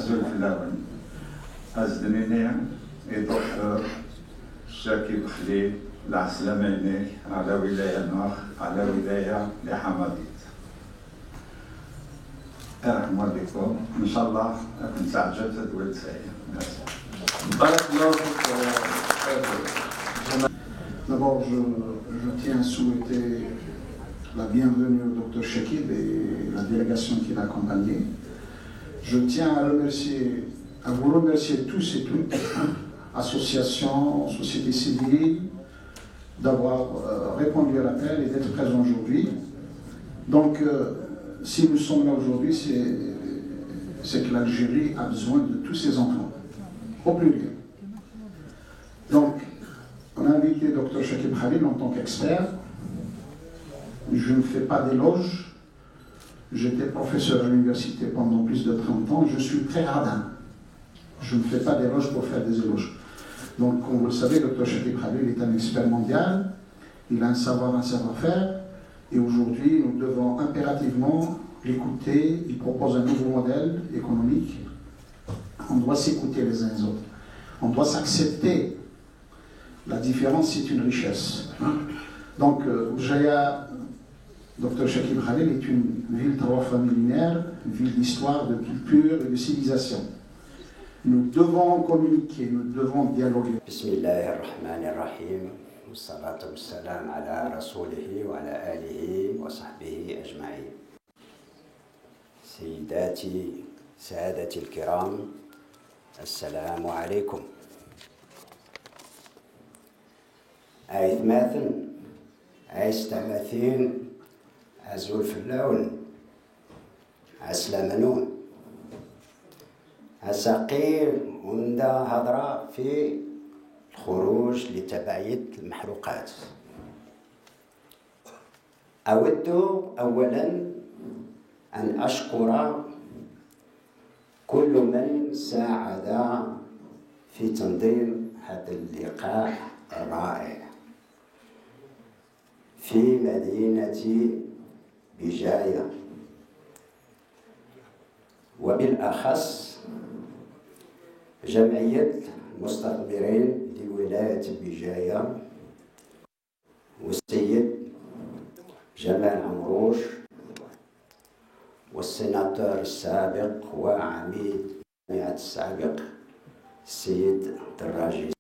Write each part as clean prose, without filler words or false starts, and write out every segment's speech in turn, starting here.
عزول فلاون أزدنيني دكتور شاكيب خليل العسلماني على ولاية ناخ على ولاية لحماديت. السلام عليكم، إن شاء الله أكون تعجبت دولة سعيدة. بارك الله فيك. D'abord, je tiens à souhaiter la bienvenue au Dr Chakib et la délégation qui l'a accompagné. Je tiens à vous remercier tous et toutes, associations, société civile, d'avoir répondu à l'appel et d'être présents aujourd'hui. Donc, si nous sommes là aujourd'hui, c'est que l'Algérie a besoin de tous ses enfants, au pluriel. Donc, on a invité Dr Chakib Khalil en tant qu'expert. Je ne fais pas d'éloge. J'étais professeur à l'université pendant plus de 30 ans. Je suis très radin. Je ne fais pas d'éloge pour faire des éloges. Donc, comme vous le savez, Dr Chakib Khalil est un expert mondial. Il a un savoir-faire. Et aujourd'hui, nous devons impérativement l'écouter. Il propose un nouveau modèle économique. On doit s'écouter les uns les autres. On doit s'accepter. La différence, c'est une richesse. Donc, Oujaya, Dr Chakib Khalil, est une ville millénaire, une ville d'histoire, de culture et de civilisation. Nous devons communiquer, nous devons dialoguer. Bismillahirrahmanirrahim. Wassalatu wassalam ala rasulihi wa ala alihi wa sahbihi ajma'in. Sayyidati, Saadati al-kiram, assalamu alaikum. أيثماثن أيستماثين عزول فلاون عسلمنون عساقيل وندا هضرة في الخروج لتبعية المحروقات. أود أولا أن أشكر كل من ساعد في تنظيم هذا اللقاء الرائع في مدينة بجاية، وبالأخص جمعية المستثمرين لولاية بجاية والسيد جمال عمروش والسيناتور السابق وعميد الجامعة السابق السيد دراجي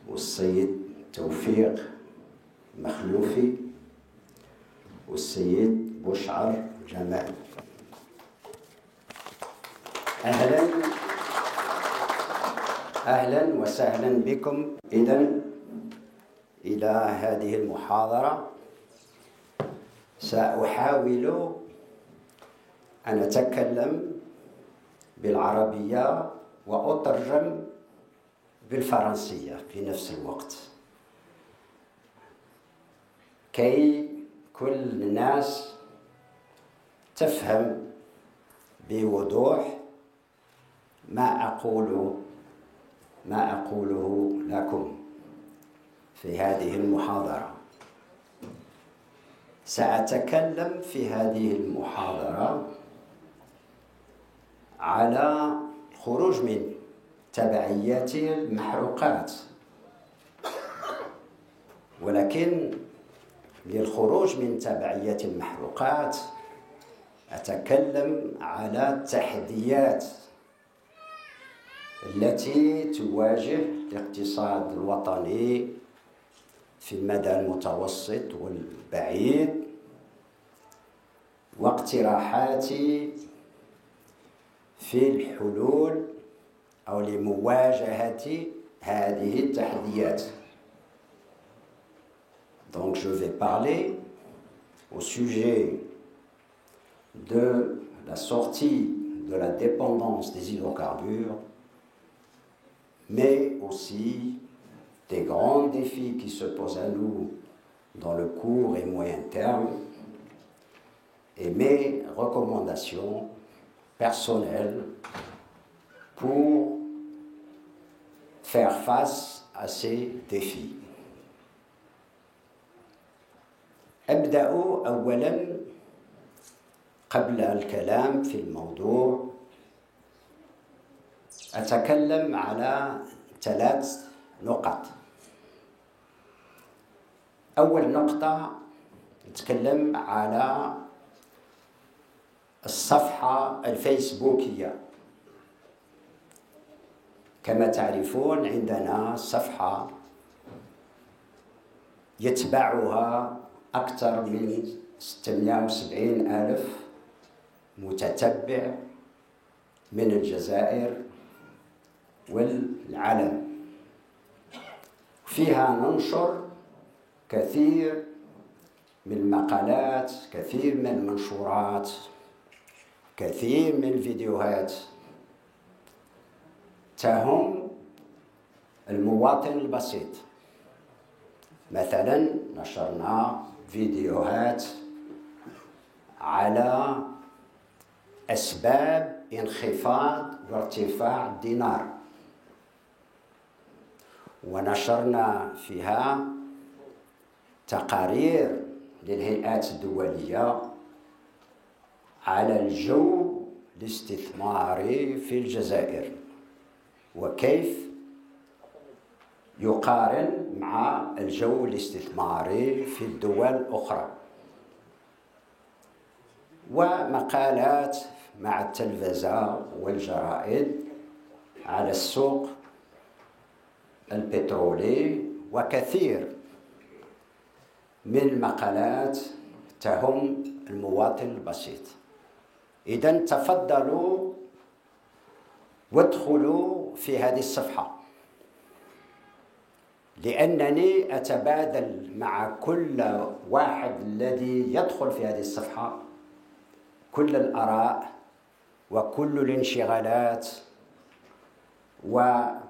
والسيد توفيق مخلوفي والسيد بشعر جمال. أهلا وسهلا بكم إذن إلى هذه المحاضرة. سأحاول أن أتكلم بالعربية وأترجم بالفرنسية في نفس الوقت كي كل الناس تفهم بوضوح ما أقوله لكم في هذه المحاضرة. سأتكلم في هذه المحاضرة على الخروج من تبعيات المحروقات، ولكن للخروج من تبعيات المحروقات أتكلم على التحديات التي تواجه الاقتصاد الوطني في المدى المتوسط والبعيد، واقتراحاتي في الحلول أو لمواجهة هذه التحديات. Donc je vais parler au sujet de la sortie de la dépendance des hydrocarbures, mais aussi des grands défis qui se posent à nous dans le court et moyen terme, et mes recommandations personnelles pour faire face à ces défis. أبدأ أولا قبل الكلام في الموضوع أتكلم على 3 نقط. أول نقطة نتكلم على الصفحة الفيسبوكية. كما تعرفون عندنا صفحة يتبعها أكثر من 670 ألف متتبع من الجزائر والعالم. فيها ننشر كثير من المقالات، كثير من المنشورات، كثير من الفيديوهات تهم المواطن البسيط. مثلا نشرنا فيديوهات على أسباب انخفاض وارتفاع الدينار، ونشرنا فيها تقارير للهيئات الدولية على الجو الاستثماري في الجزائر وكيف يقارن مع الجو الاستثماري في الدول الأخرى، ومقالات مع التلفزة والجرائد على السوق البترولي، وكثير من المقالات تهم المواطن البسيط. إذن تفضلوا وادخلوا في هذه الصفحة، لأنني أتبادل مع كل واحد الذي يدخل في هذه الصفحة كل الآراء وكل الانشغالات، ويعني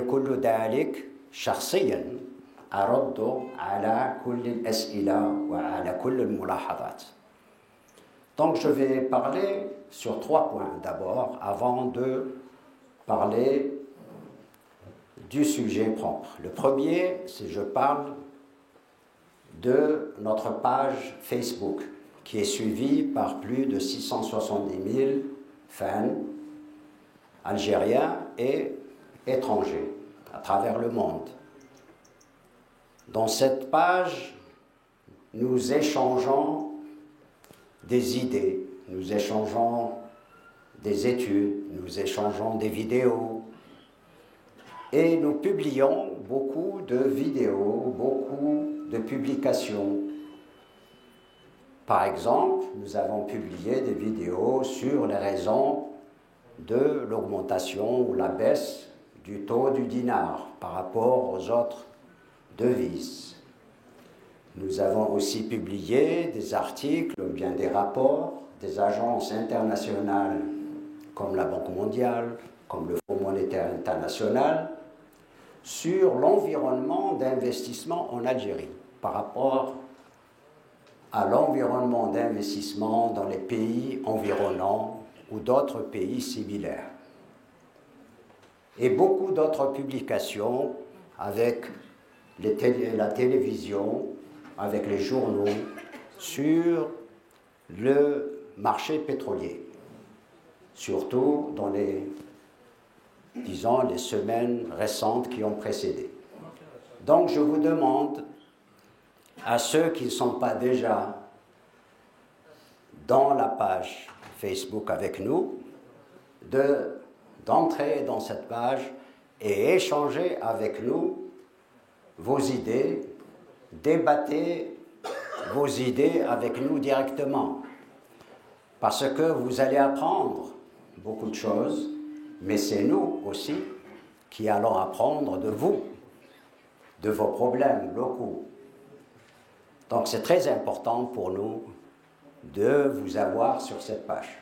كل ذلك شخصياً أرد على كل الأسئلة وعلى كل الملاحظات. Donc je vais parler sur 3 points d'abord avant de parler du sujet propre. Le premier, c'est je parle de notre page Facebook qui est suivie par plus de 670 000 fans algériens et étrangers à travers le monde. Dans cette page, nous échangeons des idées, nous échangeons des études, nous échangeons des vidéos et nous publions beaucoup de vidéos, beaucoup de publications. Par exemple, nous avons publié des vidéos sur les raisons de l'augmentation ou la baisse du taux du dinar par rapport aux autres devises. Nous avons aussi publié des articles ou bien des rapports des agences internationales comme la Banque mondiale, comme le Fonds monétaire international, sur l'environnement d'investissement en Algérie par rapport à l'environnement d'investissement dans les pays environnants ou d'autres pays similaires. Et beaucoup d'autres publications avec la télévision, avec les journaux, sur le marché pétrolier, surtout dans les semaines récentes qui ont précédé. Donc je vous demande, à ceux qui ne sont pas déjà dans la page Facebook avec nous, d'entrer dans cette page et échanger avec nous vos idées, débattez vos idées avec nous directement, parce que vous allez apprendre beaucoup de choses, mais c'est nous aussi qui allons apprendre de vous, de vos problèmes locaux. Donc c'est très important pour nous de vous avoir sur cette page.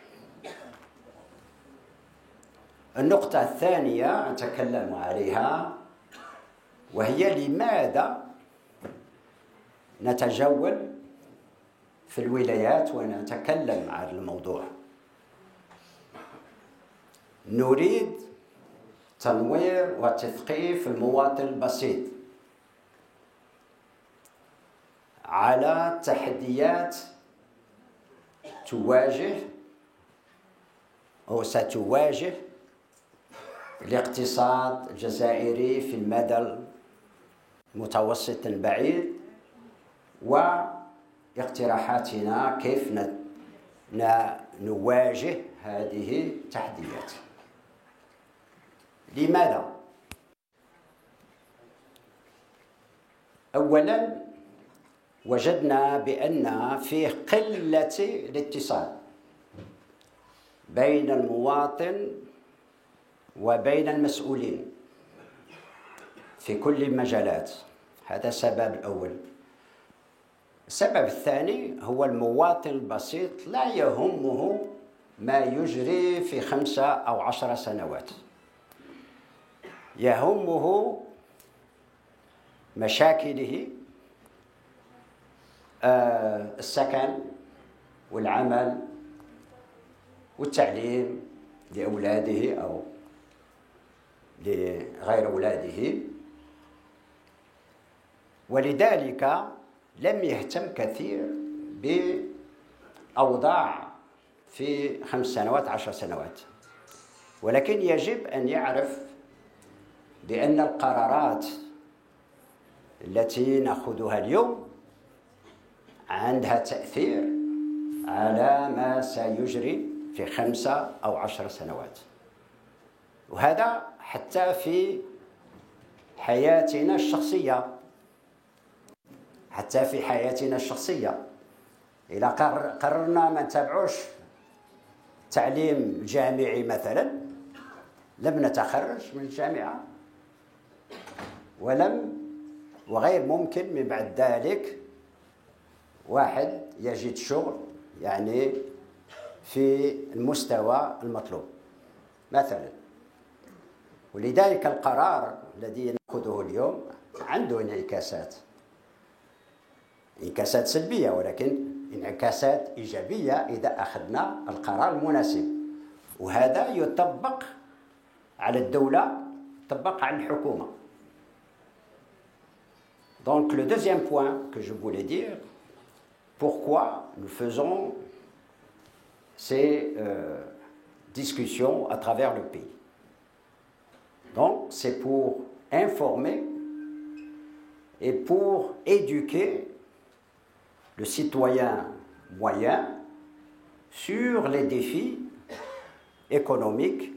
النقطة الثانية أتكلم عليها وهي لماذا نتجول في الولايات ونتكلم عن الموضوع. نريد تنوير وتثقيف المواطن البسيط على تحديات تواجه أو ستواجه الاقتصاد الجزائري في المدى المتوسط البعيد واقتراحاتنا كيف نواجه هذه التحديات. لماذا؟ أولاً وجدنا بأن فيه قلة الاتصال بين المواطن وبين المسؤولين في كل المجالات. هذا السبب الأول. السبب الثاني هو المواطن البسيط لا يهمه ما يجري في 5 أو 10 سنوات، يهمه مشاكله، السكن والعمل والتعليم لأولاده أو لغير أولاده، ولذلك لم يهتم كثير بأوضاع في 5 سنوات 10 سنوات. ولكن يجب أن يعرف بأن القرارات التي نأخذها اليوم عندها تأثير على ما سيجري في 5 أو 10 سنوات، وهذا حتى في حياتنا الشخصية. حتى في حياتنا الشخصية إذا قررنا ما نتابعوش تعليم جامعي مثلا، لم نتخرج من الجامعة وغير ممكن من بعد ذلك واحد يجد شغل يعني في المستوى المطلوب مثلا. ولذلك القرار الذي نأخذه اليوم عنده انعكاسات سلبية، ولكن انعكاسات إيجابية إذا أخذنا القرار المناسب، وهذا يطبق على الدولة، يطبق على الحكومة. Donc le deuxième point que je voulais dire, pourquoi nous faisons ces discussions à travers le pays. Donc c'est pour informer et pour éduquer le citoyen moyen sur les défis économiques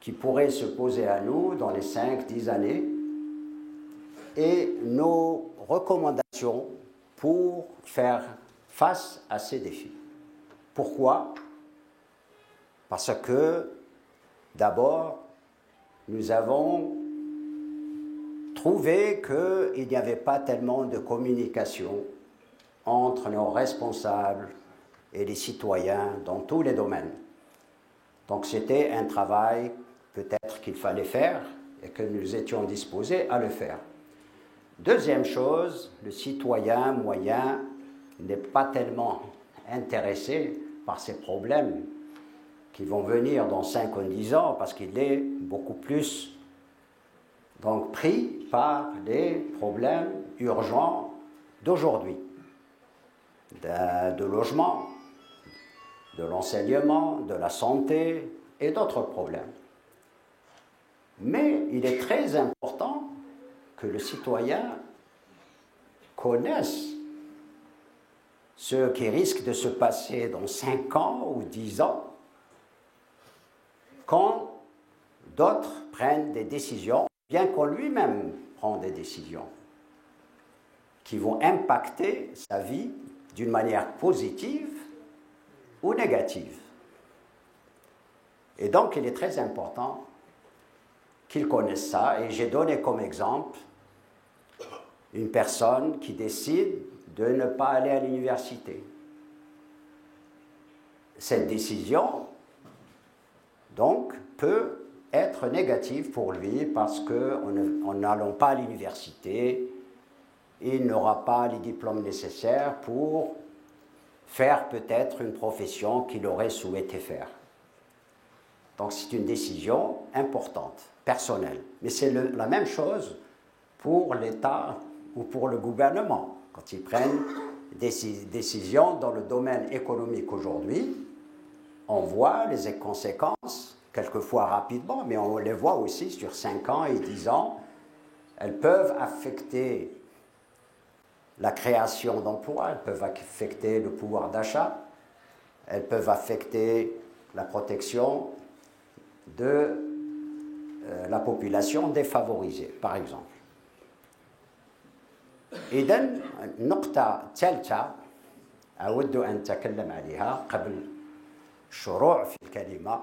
qui pourraient se poser à nous dans les 5-10 années et nos recommandations pour faire face à ces défis. Pourquoi? Parce que d'abord, nous avons trouvé qu'il n'y avait pas tellement de communication entre nos responsables et les citoyens dans tous les domaines. Donc c'était un travail peut-être qu'il fallait faire et que nous étions disposés à le faire. Deuxième chose, le citoyen moyen n'est pas tellement intéressé par ces problèmes qui vont venir dans 5 ou 10 ans, parce qu'il est beaucoup plus donc pris par les problèmes urgents d'aujourd'hui, de logement, de l'enseignement, de la santé et d'autres problèmes. Mais il est très important que le citoyen connaisse ce qui risque de se passer dans 5 ans ou 10 ans, quand d'autres prennent des décisions, bien qu'on lui-même prenne des décisions qui vont impacter sa vie d'une manière positive ou négative. Et donc, il est très important qu'ils connaissent ça. Et j'ai donné comme exemple une personne qui décide de ne pas aller à l'université. Cette décision, donc, peut être négative pour lui parce qu'en n'allant pas à l'université, il n'aura pas les diplômes nécessaires pour faire peut-être une profession qu'il aurait souhaité faire. Donc c'est une décision importante, personnelle. Mais c'est la même chose pour l'État ou pour le gouvernement. Quand ils prennent des décisions dans le domaine économique aujourd'hui, on voit les conséquences quelquefois rapidement, mais on les voit aussi sur 5 ans et 10 ans. Elles peuvent affecter la création d'emplois, elles peuvent affecter le pouvoir d'achat, elles peuvent affecter la protection de la population défavorisée, par exemple. إذن النقطة الثالثة أود أن أتكلم عليها قبل الشروع في الكلمة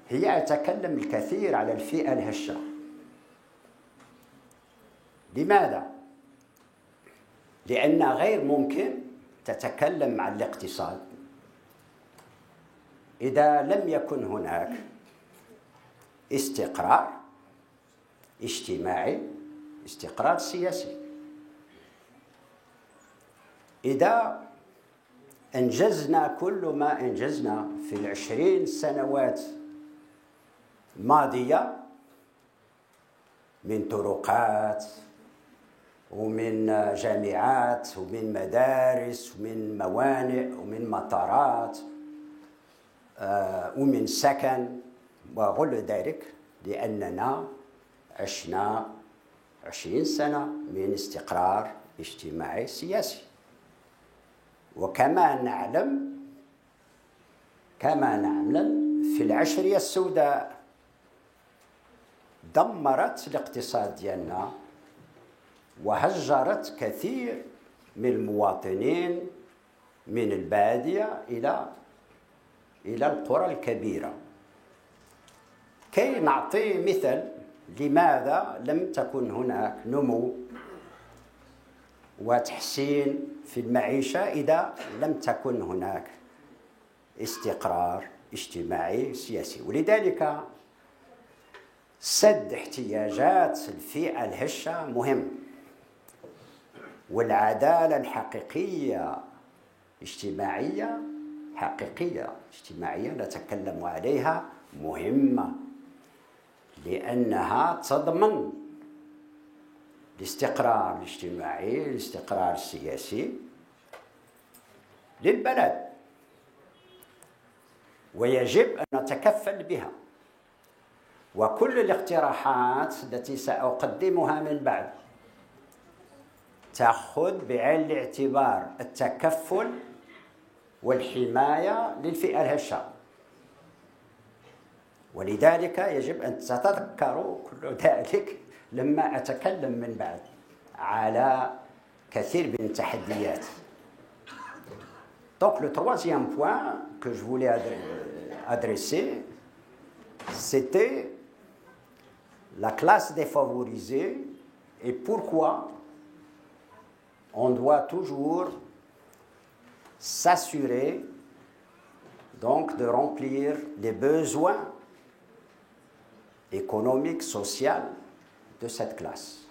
هي أتكلم الكثير على الفئة الهشة. لماذا؟ لأن غير ممكن تتكلم عن الاقتصاد إذا لم يكن هناك استقرار اجتماعي، استقرار سياسي. إذا أنجزنا كل ما أنجزنا في 20 سنوات ماضية من طرقات ومن جامعات ومن مدارس ومن موانئ ومن مطارات ومن سكن وغير ذلك، لأننا عشنا 20 سنة من استقرار اجتماعي سياسي. وكما نعلم في العشرية السوداء دمرت الاقتصاد ديالنا وهجرت كثير من المواطنين من البادية إلى القرى الكبيرة. كي نعطي مثل لماذا لم تكن هناك نمو وتحسين في المعيشة إذا لم تكن هناك استقرار اجتماعي سياسي. ولذلك سد احتياجات الفئة الهشة مهم، والعدالة الحقيقية اجتماعية نتكلم عليها مهمة، لأنها تضمن الاستقرار الاجتماعي، الاستقرار السياسي للبلد، ويجب أن نتكفل بها. وكل الاقتراحات التي سأقدمها من بعد تأخذ بعين الاعتبار التكفل والحماية للفئة الهشة. ولذلك يجب أن تتذكروا كل ذلك لما أتكلم من بعد على كثير من التحديات. Donc le troisième point que je voulais adresser, c'était la classe défavorisée et pourquoi on doit toujours s'assurer donc de remplir les besoins économiques, sociaux de cette classe.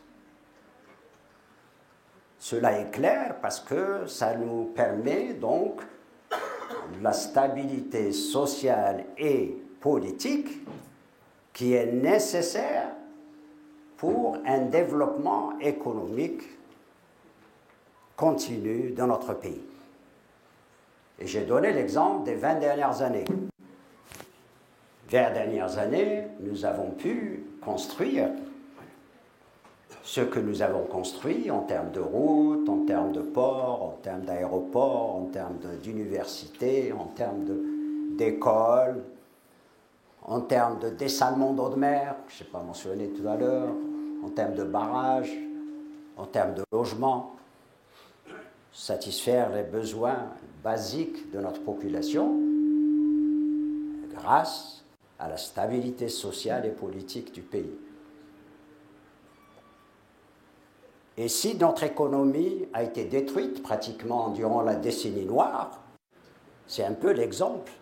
Cela est clair parce que ça nous permet donc la stabilité sociale et politique qui est nécessaire pour un développement économique continu dans notre pays. Et j'ai donné l'exemple des 20 dernières années. 20 dernières années, nous avons pu construire ce que nous avons construit en termes de routes, en termes de ports, en termes d'aéroports, en termes d'universités, en termes d'écoles, en termes de dessalement d'eau de mer, je n'ai pas mentionné tout à l'heure, en termes de barrages, en termes de logement, satisfaire les besoins basiques de notre population grâce à la stabilité sociale et politique du pays. Et si notre économie a été détruite pratiquement durant la décennie noire, c'est un peu l'exemple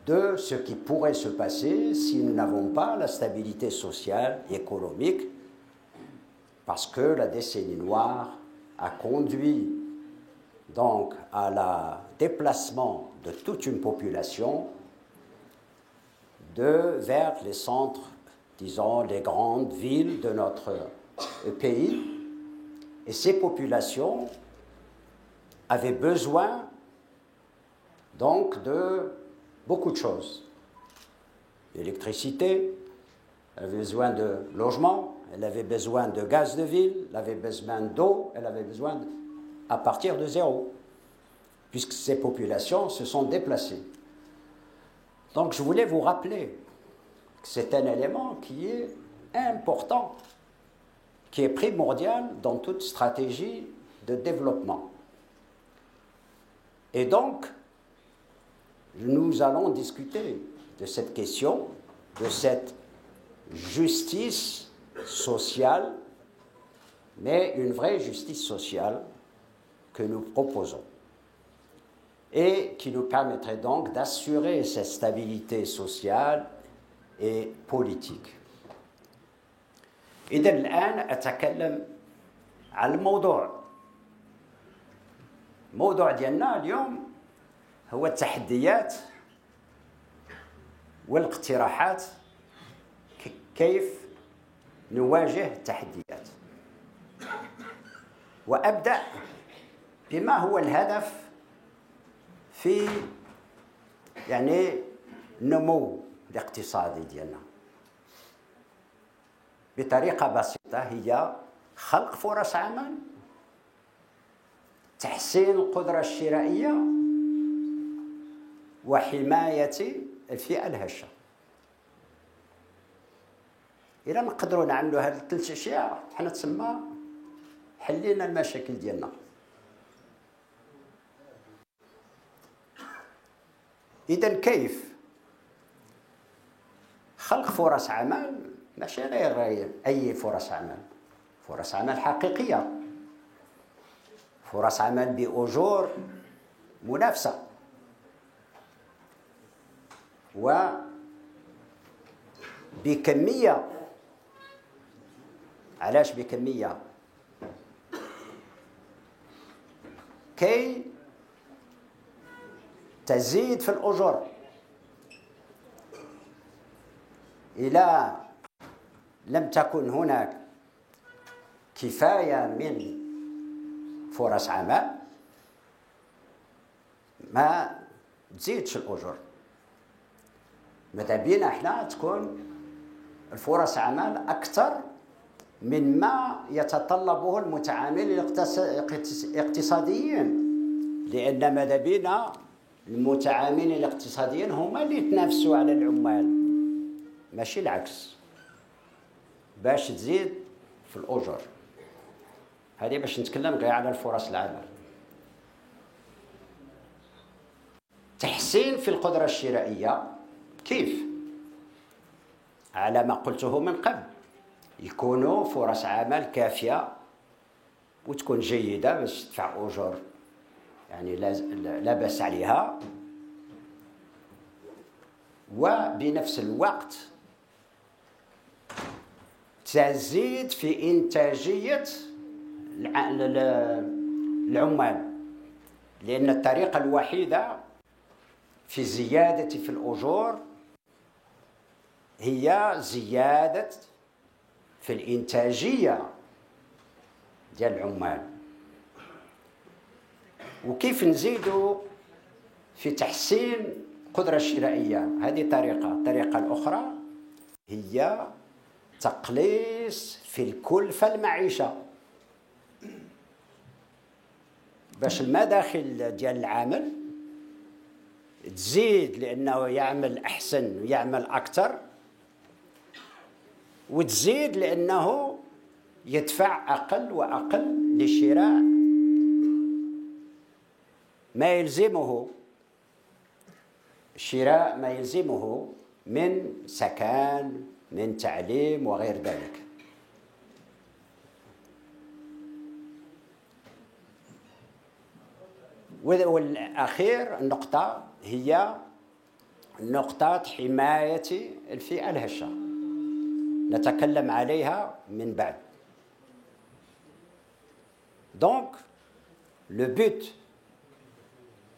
de ce qui pourrait se passer si nous n'avons pas la stabilité sociale et économique, parce que la décennie noire a conduit donc à la déplacement de toute une population vers les centres, disons, les grandes villes de notre pays. Et ces populations avaient besoin donc de beaucoup de choses. d'électricité, elle avait besoin de logement, elle avait besoin de gaz de ville, elle avait besoin d'eau, elle avait besoin à partir de zéro, puisque ces populations se sont déplacées. Donc je voulais vous rappeler que c'est un élément qui est important, qui est primordial dans toute stratégie de développement. Et donc, nous allons discuter de cette question, de cette justice sociale, mais une vraie justice sociale que nous proposons et qui nous permettrait donc d'assurer cette stabilité sociale et politique. إذن الآن أتكلم عن الموضوع ديالنا اليوم هو التحديات والاقتراحات كيف نواجه التحديات. وأبدأ بما هو الهدف في النمو الاقتصادي ديالنا. بطريقة بسيطة هي خلق فرص عمل، تحسين القدرة الشرائية، وحماية الفئة الهشة. إذا نقدروا نعملوا هذه الثلاث أشياء حنا تسمى حلينا المشاكل ديالنا. إذا كيف خلق فرص عمل؟ ماشي غير أي فرص عمل، فرص عمل حقيقية، فرص عمل بأجور منافسة وبكمية. علاش بكمية؟ كي تزيد في الأجور. إذا لم تكن هناك كفاية من فرص عمل ما تزيدش الأجور. ماذا بينا احنا تكون الفرص عمل أكثر مما يتطلبه المتعاملين الاقتصاديين، لأن ماذا بينا المتعاملين الاقتصاديين هما اللي يتنافسوا على العمال، ماشي العكس، باش تزيد في الأجور. هذه باش نتكلم غير على الفرص العمل. تحسين في القدرة الشرائية كيف؟ على ما قلته من قبل، يكونوا فرص عمل كافية وتكون جيدة باش تدفع أجور لا بأس عليها، وبنفس الوقت تزيد في إنتاجية العمال، لأن الطريقة الوحيدة في زيادة في الأجور هي زيادة في الإنتاجية ديال العمال. وكيف نزيدوا في تحسين القدرة الشرائية؟ هذه طريقة. الطريقة الأخرى هي تقليص في الكلفة المعيشة، باش المداخل ديال العامل تزيد لأنه يعمل أحسن ويعمل أكثر، وتزيد لأنه يدفع أقل وأقل لشراء ما يلزمه، شراء ما يلزمه من سكن، من تعليم وغير ذلك. والأخير النقطة هي نقطة حماية الفئة الهشة، نتكلم عليها من بعد. Donc, le but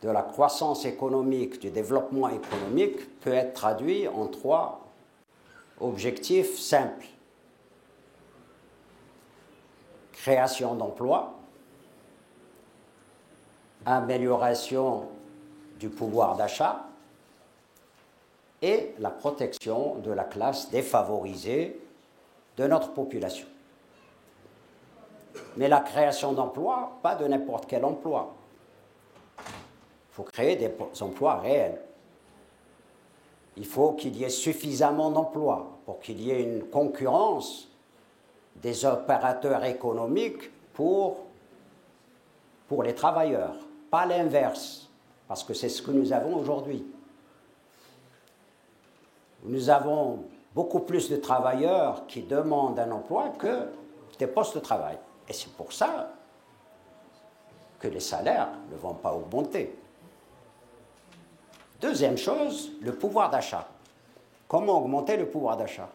de la croissance économique, du développement économique peut être traduit en 3 objectifs simples. Création d'emplois, amélioration du pouvoir d'achat et la protection de la classe défavorisée de notre population. Mais la création d'emplois, pas de n'importe quel emploi. Il faut créer des emplois réels. Il faut qu'il y ait suffisamment d'emplois pour qu'il y ait une concurrence des opérateurs économiques pour les travailleurs, pas l'inverse, parce que c'est ce que nous avons aujourd'hui. Nous avons beaucoup plus de travailleurs qui demandent un emploi que des postes de travail. Et c'est pour ça que les salaires ne vont pas augmenter. Deuxième chose, le pouvoir d'achat. Comment augmenter le pouvoir d'achat?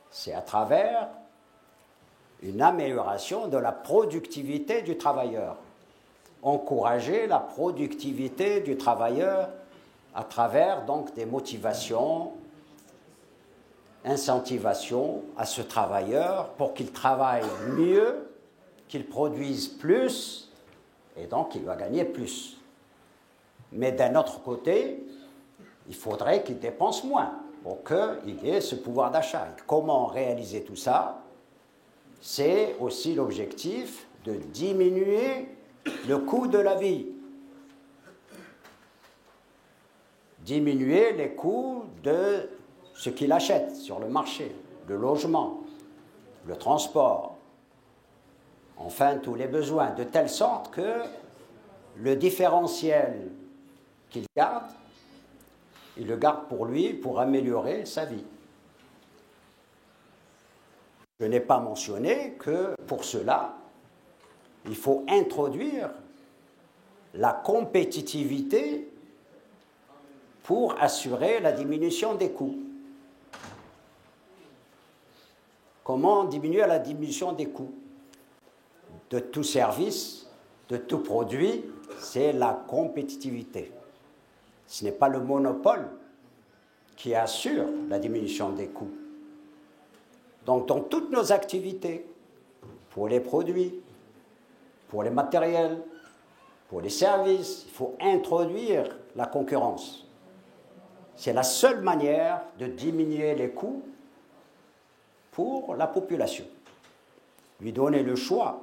C'est à travers une amélioration de la productivité du travailleur. Encourager la productivité du travailleur à travers donc des motivations, incentivation à ce travailleur pour qu'il travaille mieux, qu'il produise plus, et donc il va gagner plus. Mais d'un autre côté, il faudrait qu'il dépense moins pour qu'il ait ce pouvoir d'achat. Comment réaliser tout ça? C'est aussi l'objectif de diminuer le coût de la vie. Diminuer les coûts de ce qu'il achète sur le marché, le logement, le transport, enfin tous les besoins, de telle sorte que le différentiel qu'il garde, il le garde pour lui, pour améliorer sa vie. Je n'ai pas mentionné que pour cela, il faut introduire la compétitivité pour assurer la diminution des coûts. Comment diminuer la diminution des coûts? De tout service, de tout produit, c'est la compétitivité. Ce n'est pas le monopole qui assure la diminution des coûts. Donc, dans toutes nos activités, pour les produits, pour les matériels, pour les services, il faut introduire la concurrence. C'est la seule manière de diminuer les coûts pour la population. Lui donner le choix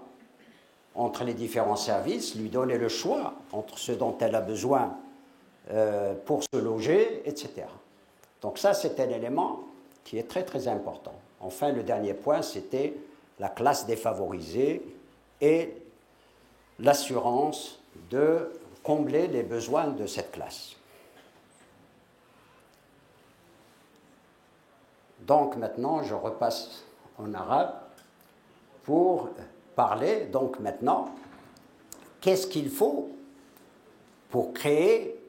entre les différents services, lui donner le choix entre ce dont elle a besoin pour se loger, etc. Donc ça, c'est un élément qui est très très important. Enfin, le dernier point, c'était la classe défavorisée et l'assurance de combler les besoins de cette classe. Donc maintenant, je repasse en arabe pour parler, donc maintenant, qu'est-ce qu'il faut pour créer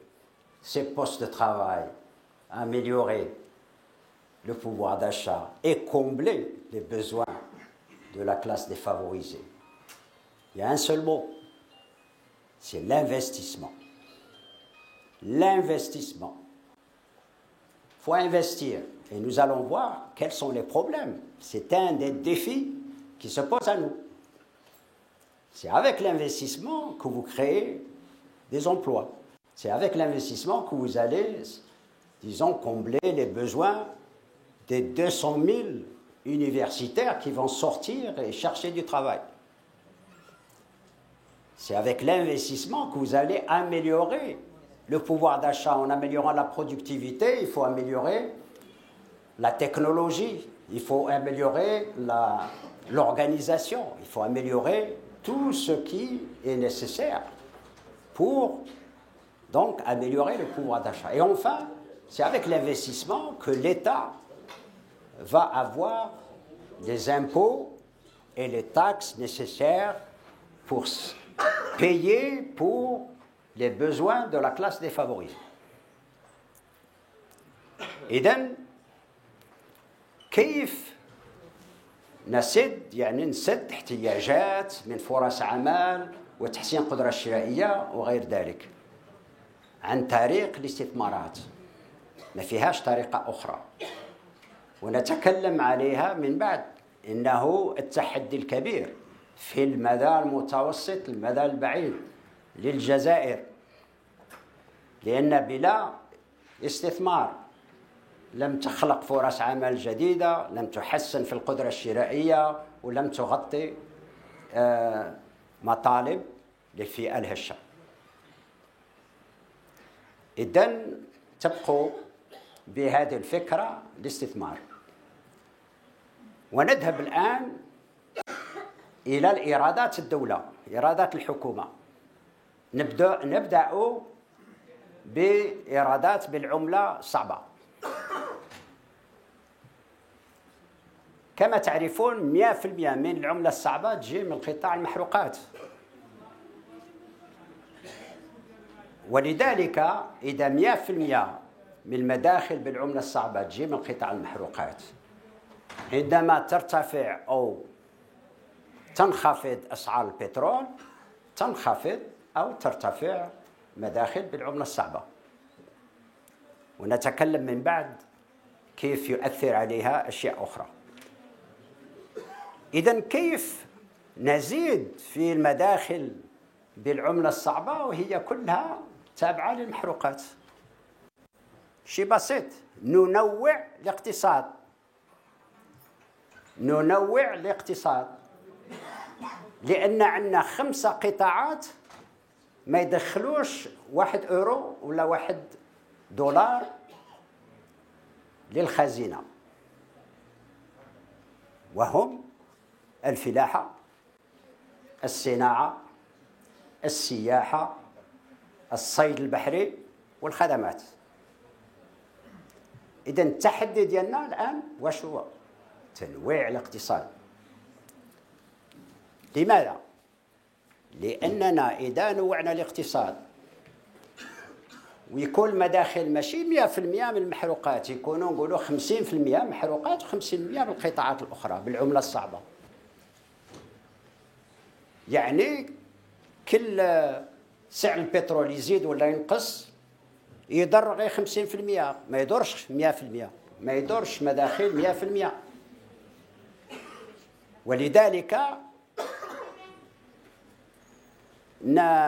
ces postes de travail, améliorer le pouvoir d'achat et combler les besoins de la classe défavorisée. Il y a un seul mot, c'est l'investissement. L'investissement. Il faut investir. Et nous allons voir quels sont les problèmes. C'est un des défis qui se posent à nous. C'est avec l'investissement que vous créez des emplois. C'est avec l'investissement que vous allez, disons, combler les besoins des 200 000 universitaires qui vont sortir et chercher du travail. C'est avec l'investissement que vous allez améliorer le pouvoir d'achat. En améliorant la productivité, il faut améliorer la technologie, il faut améliorer l'organisation, il faut améliorer tout ce qui est nécessaire pour donc améliorer le pouvoir d'achat. Et enfin, c'est avec l'investissement que l'État va avoir les impôts et les taxes nécessaires pour payer pour les besoins de la classe défavorisée. إذن كيف نسد احتياجات من فرص عمل وتحسين القدرة الشرائية وغير ذلك عن طريق الاستثمارات. ما فيهاش طريقة أخرى ونتكلم عليها من بعد. إنه التحدي الكبير في المدى المتوسط المدى البعيد للجزائر، لأن بلا استثمار لم تخلق فرص عمل جديدة، لم تحسن في القدرة الشرائية، ولم تغطي مطالب للفئة الهشة. إذن تبقوا بهذه الفكرة الاستثمار. ونذهب الآن إلى الإيرادات الدولة، إيرادات الحكومة. نبدأ بإيرادات بالعملة الصعبة. كما تعرفون 100% من العملة الصعبة تجي من قطاع المحروقات، ولذلك إذا 100% من المداخل بالعملة الصعبة تجي من قطاع المحروقات، عندما ترتفع أو تنخفض أسعار البترول تنخفض أو ترتفع مداخل بالعملة الصعبة. ونتكلم من بعد كيف يؤثر عليها أشياء أخرى. إذن كيف نزيد في المداخل بالعملة الصعبة وهي كلها تابعة للمحروقات؟ شيء بسيط، ننوع الاقتصاد. ننوع الاقتصاد لأن عندنا 5 قطاعات ما يدخلوش 1 يورو ولا 1 دولار للخزينة، وهم الفلاحة، الصناعة، السياحة، الصيد البحري والخدمات. إذن التحدي ديالنا الآن واش هو؟ تنويع الاقتصاد. لماذا؟ لأننا إذا نوعنا الاقتصاد ويكون المداخل ماشي 100% من المحروقات، يكونوا نقولوا 50% محروقات و50% من القطاعات الأخرى بالعملة الصعبة. يعني كل سعر البترول يزيد ولا ينقص يضر غير 50%، ما يدورش 100%، ما يدورش مداخل 100%. ولذلك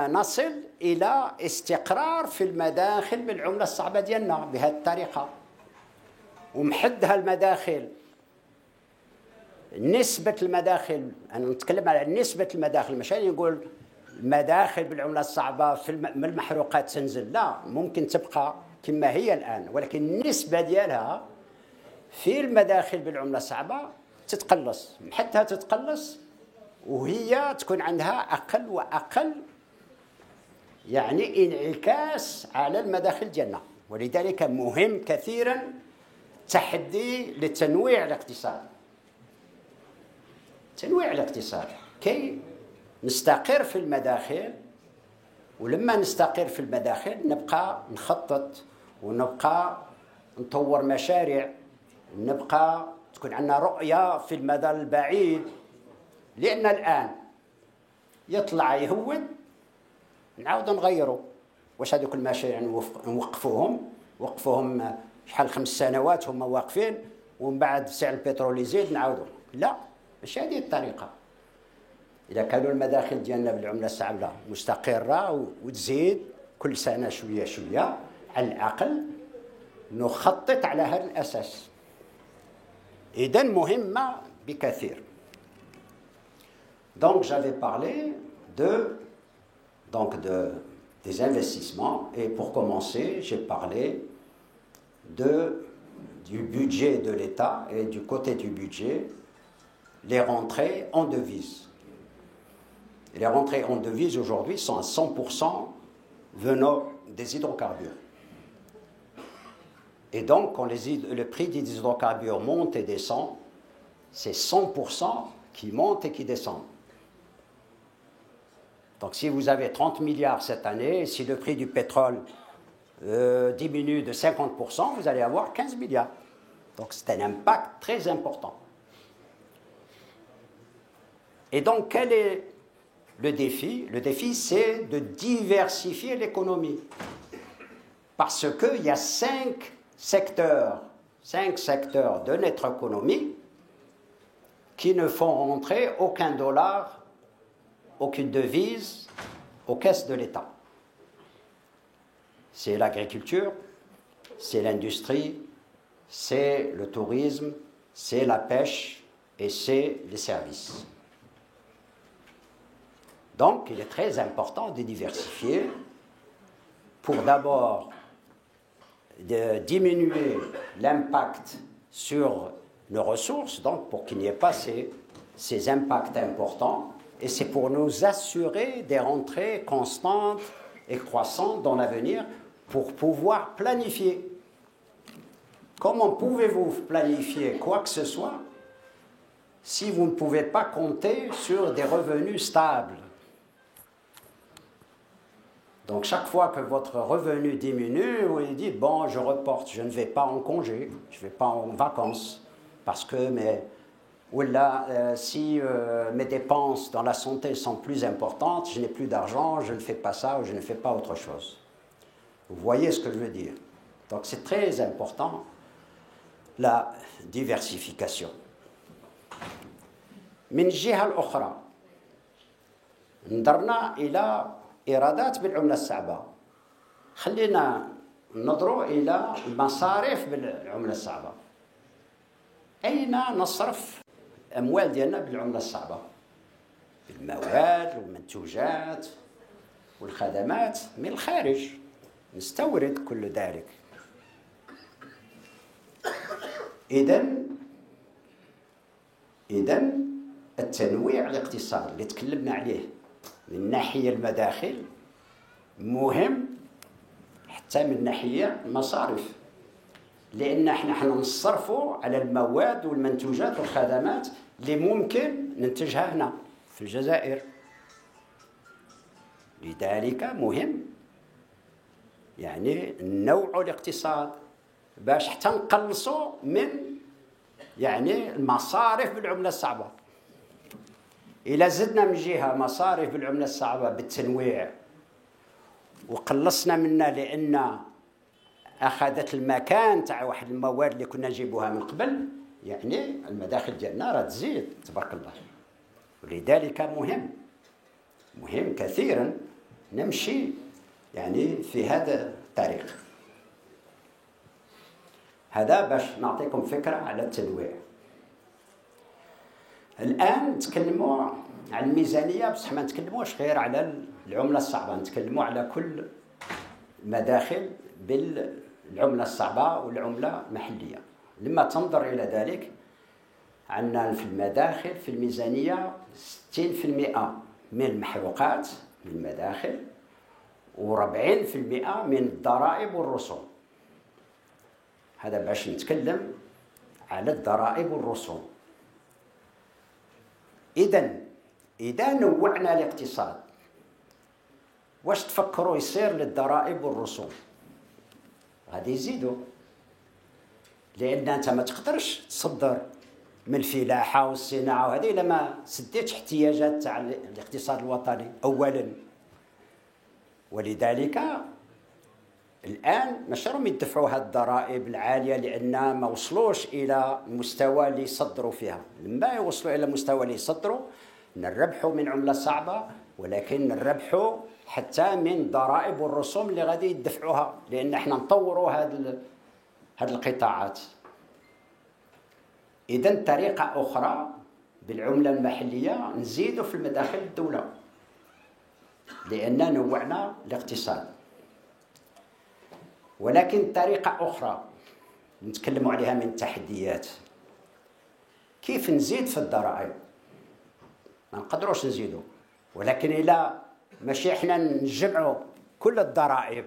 نصل إلى استقرار في المداخل بالعملة الصعبة ديالنا بهذه الطريقة، ومحدها المداخل. نسبة المداخل، أنا نتكلم على نسبة المداخل، مش نقول المداخل بالعملة الصعبة من المحروقات تنزل، لا، ممكن تبقى كما هي الآن، ولكن النسبة ديالها في المداخل بالعملة الصعبة تتقلص، حتى تتقلص وهي تكون عندها أقل وأقل يعني انعكاس على المداخل ديالنا. ولذلك مهم كثيرا تحدي لتنويع الاقتصاد. تنويع الاقتصاد كي نستقر في المداخل، ولما نستقر في المداخل نبقى نخطط ونبقى نطور مشاريع، نبقى تكون عندنا رؤية في المدى البعيد. لأن الآن يطلع يهود نعاود نغيروا، واش هذوك المشاريع وقفوهم شحال 5 سنوات هما واقفين، ومن بعد سعر البترول يزيد نعاودوا؟ لا، مش هذه الطريقة. إذا كانوا المداخل ديالنا بالعملة الصعبة مستقرة وتزيد كل سنة شوية شوية، على الأقل نخطط على هذا الأساس. إذن مهمة بكثير. Donc j'avais parlé des investissements, et pour commencer, j'ai parlé du budget de l'État, et du côté du budget, les rentrées en devises. Et les rentrées en devises aujourd'hui sont à 100% venant des hydrocarbures. Et donc, quand le prix des hydrocarbures monte et descend, c'est 100% qui monte et qui descend. Donc si vous avez 30 milliards cette année, si le prix du pétrole diminue de 50%, vous allez avoir 15 milliards. Donc c'est un impact très important. Et donc quel est le défi? Le défi, c'est de diversifier l'économie. Parce qu'il y a 5 secteurs de notre économie qui ne font rentrer aucun dollar, aucune devise aux caisses de l'État. C'est l'agriculture, c'est l'industrie, c'est le tourisme, c'est la pêche et c'est les services. Donc, il est très important de diversifier pour d'abord de diminuer l'impact sur nos ressources, donc pour qu'il n'y ait pas ces impacts importants, et c'est pour nous assurer des rentrées constantes et croissantes dans l'avenir pour pouvoir planifier. Comment pouvez-vous planifier quoi que ce soit si vous ne pouvez pas compter sur des revenus stables? Donc chaque fois que votre revenu diminue, vous dites, bon, je reporte, je ne vais pas en congé, je ne vais pas en vacances, parce que si mes dépenses dans la santé sont plus importantes, je n'ai plus d'argent, je ne fais pas ça ou je ne fais pas autre chose. Vous voyez ce que je veux dire? Donc c'est très important, la diversification. من الجهة الأخرى نظرنا إلى إيرادات بالعملة الصعبة. خلينا ننظروا إلى المصاريف بالعملة الصعبة. أين نصرف الأموال ديالنا بالعملة الصعبة؟ بالمواد والمنتوجات والخدمات من الخارج، نستورد كل ذلك. إذن التنويع الاقتصادي اللي تكلمنا عليه من ناحية المداخل مهم حتى من ناحية المصارف، لأن احنا حنصرفوا على المواد والمنتوجات والخدمات اللي ممكن ننتجها هنا في الجزائر. لذلك مهم يعني نوع الاقتصاد باش حتى نقلصوا من المصارف بالعملة الصعبة. إلا زدنا من جهة مصارف بالعملة الصعبة بالتنويع وقلصنا منها لأن أخذت المكان تاع واحد المواد اللي كنا نجيبوها من قبل، المداخل ديالنا راه تزيد تبارك الله. ولذلك مهم كثيرا نمشي في هذا الطريق. هذا باش نعطيكم فكرة على التنويع. الآن نتكلموا على الميزانية، بصح ما نتكلموش غير على العملة الصعبة، نتكلموا على كل المداخل بالعملة الصعبة والعملة المحلية. لما تنظر إلى ذلك عندنا في المداخل في الميزانية 60% من المحروقات من المداخل و40% من الضرائب والرسوم. هذا باش نتكلم على الضرائب والرسوم. إذا نوعنا الاقتصاد، واش تفكروا يصير للضرائب والرسوم؟ غادي يزيدوا، لأن أنت ما تقدرش تصدر من الفلاحة والصناعة وهذه إلا ما سديتش احتياجات تاع الاقتصاد الوطني أولا. ولذلك الآن ماشي راهم يدفعوا هاد الضرائب العالية لأن ما وصلوش إلى المستوى اللي يصدروا فيها. لما يوصلوا إلى المستوى اللي يصدروا نربحوا من عملة صعبة، ولكن نربحوا حتى من الضرائب والرسوم اللي غادي يدفعوها، لأن احنا نطوروا هاد القطاعات. إذن طريقة أخرى بالعملة المحلية نزيدوا في المداخل الدولة، لأن نوعنا الاقتصاد. ولكن طريقة أخرى نتكلموا عليها من التحديات، كيف نزيد في الضرائب؟ ما نقدروش نزيدوا، ولكن إلا ماشي احنا نجمعوا كل الضرائب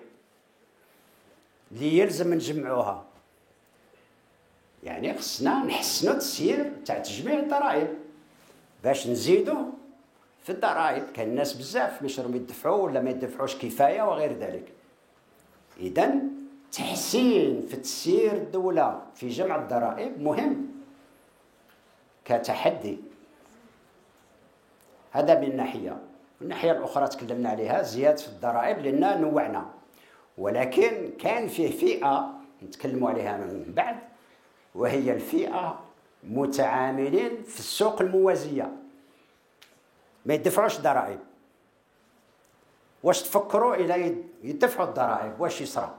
اللي يلزم نجمعوها، خصنا نحسنوا التسيير تاع تجميع الضرائب باش نزيدوا في الضرائب. كاين الناس بزاف مش راهم يدفعوا ولا ما يدفعوش كفاية وغير ذلك. إذن تحسين في تسيير الدولة في جمع الضرائب مهم كتحدي. هذا من ناحية. الناحية الأخرى تكلمنا عليها زيادة في الضرائب لأننا نوعنا، ولكن كان فيه فئة نتكلموا عليها من بعد، وهي الفئة متعاملين في السوق الموازية ما يدفعوش ضرائب. واش تفكروا إلى يدفعوا الضرائب واش يصرى؟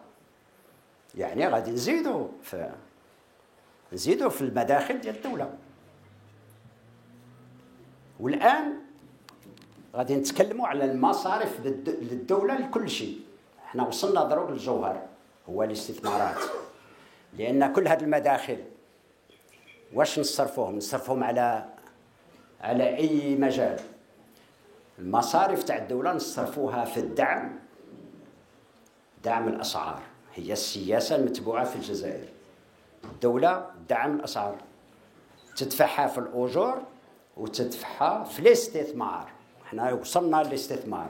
غادي نزيدوا نزيدوا في المداخل ديال الدولة. والآن غادي نتكلموا على المصارف للدولة لكل شيء. احنا وصلنا ضروري للجوهر هو الاستثمارات، لأن كل هذه المداخل واش نصرفوهم؟ نصرفوهم على أي مجال؟ المصارف تاع الدولة نصرفوها في الدعم، دعم الأسعار، هي السياسة المتبوعة في الجزائر. الدولة دعم الأسعار، تدفعها في الأجور وتدفعها في الاستثمار. احنا وصلنا للاستثمار.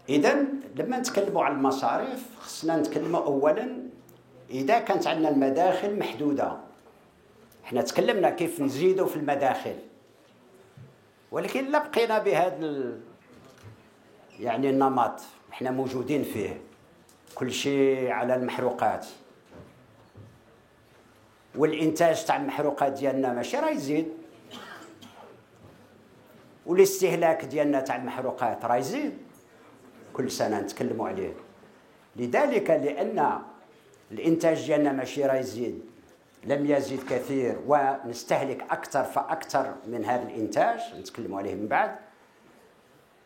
إذا لما نتكلموا على المصاريف خصنا نتكلموا أولا إذا كانت عندنا المداخل محدودة. احنا تكلمنا كيف نزيدوا في المداخل، ولكن لا بقينا بهذا يعني النمط احنا موجودين فيه، كل شيء على المحروقات، والإنتاج تاع المحروقات ديالنا ماشي راه يزيد، والاستهلاك ديالنا تاع المحروقات راه يزيد كل سنة نتكلموا عليه. لذلك لأن الإنتاج ديالنا ماشي راه يزيد، لم يزيد كثير، ونستهلك أكثر فأكثر من هذا الإنتاج نتكلموا عليه من بعد،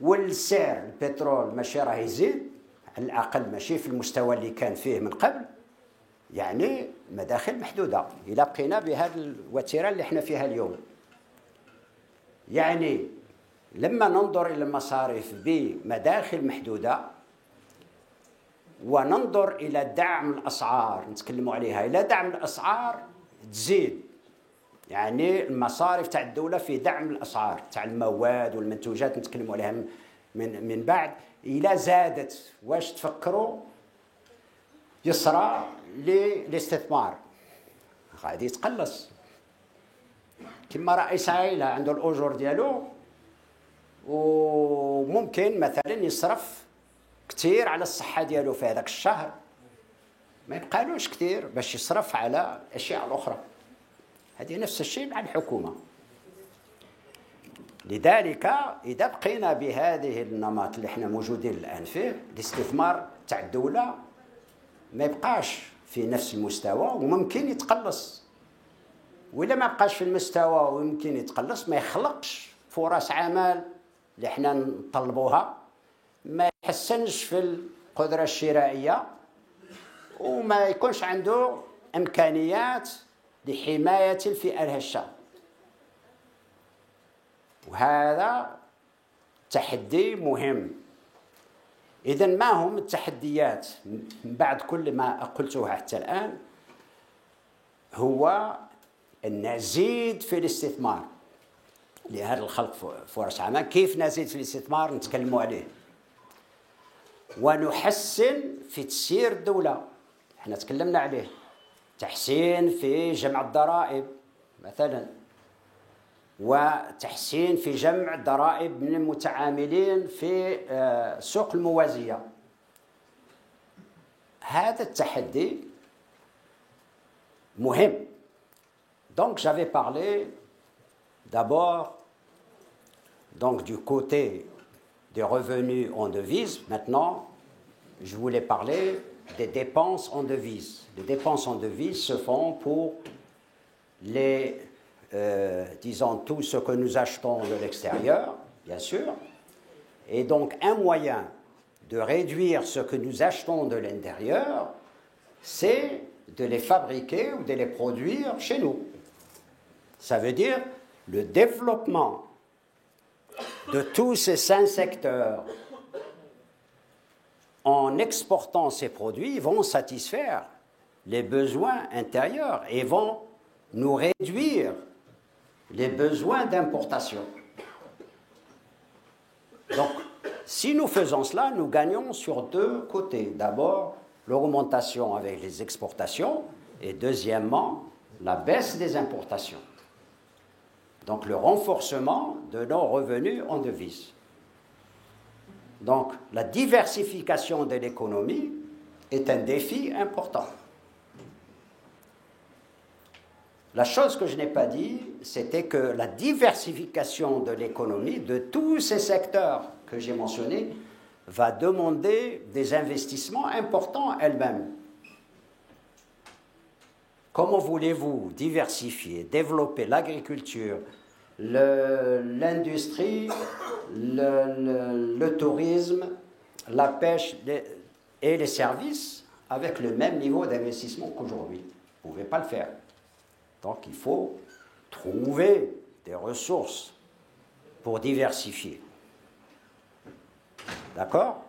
والسعر البترول ماشي راه يزيد، على الأقل ماشي في المستوى اللي كان فيه من قبل، يعني مداخل محدودة. إلا بقينا بهذه الوتيرة اللي احنا فيها اليوم، يعني لما ننظر إلى المصاريف بمداخل محدودة وننظر إلى دعم الأسعار نتكلموا عليها، إلى دعم الأسعار تزيد، يعني المصارف تاع الدولة في دعم الأسعار تاع المواد والمنتوجات نتكلموا عليها من بعد. إلى زادت واش تفكروا يسرى للاستثمار؟ غادي يتقلص. كما رئيس عائلة عنده الأجور ديالو وممكن مثلا يصرف كثير على الصحة ديالو في هذاك الشهر، ما يبقالوش كثير باش يصرف على الأشياء الأخرى. هذه نفس الشيء مع الحكومة. لذلك إذا بقينا بهذه النمط اللي احنا موجودين الآن فيه، الاستثمار تاع الدولة ما يبقاش في نفس المستوى وممكن يتقلص، وإلا ما بقاش في المستوى ويمكن يتقلص ما يخلقش فرص عمل اللي احنا نطلبوها، ما يحسنش في القدرة الشرائية، وما يكونش عنده إمكانيات لحماية الفئة الهشة. وهذا تحدي مهم. إذن ما هم التحديات من بعد كل ما قلته حتى الآن؟ هو أن نزيد في الاستثمار لهذا الخلق فرص عمل. كيف نزيد في الاستثمار؟ نتكلموا عليه. ونحسن في تسيير الدولة، احنا تكلمنا عليه، تحسين في جمع الضرائب مثلا، وتحسين في جمع ضرائب من المتعاملين في السوق الموازية. هذا التحدي مهم. Donc j'avais parlé d'abord donc du côté des revenus en devises. Maintenant, je voulais parler des dépenses en devises. Les dépenses en devises se font pour les disons tout ce que nous achetons de l'extérieur, bien sûr. Et donc un moyen de réduire ce que nous achetons de l'intérieur, c'est de les fabriquer ou de les produire chez nous. Ça veut dire le développement de tous ces 5 secteurs en exportant ces produits vont satisfaire les besoins intérieurs et vont nous réduire les besoins d'importation. Donc, si nous faisons cela, nous gagnons sur 2 côtés. D'abord, l'augmentation avec les exportations et deuxièmement, la baisse des importations. Donc, le renforcement de nos revenus en devises. Donc, la diversification de l'économie est un défi important. La chose que je n'ai pas dit, c'était que la diversification de l'économie, de tous ces secteurs que j'ai mentionnés, va demander des investissements importants elle-même. Comment voulez-vous diversifier, développer l'agriculture, l'industrie, le tourisme, la pêche et les services avec le même niveau d'investissement qu'aujourd'hui? Vous ne pouvez pas le faire. Donc il faut trouver des ressources pour diversifier. D'accord?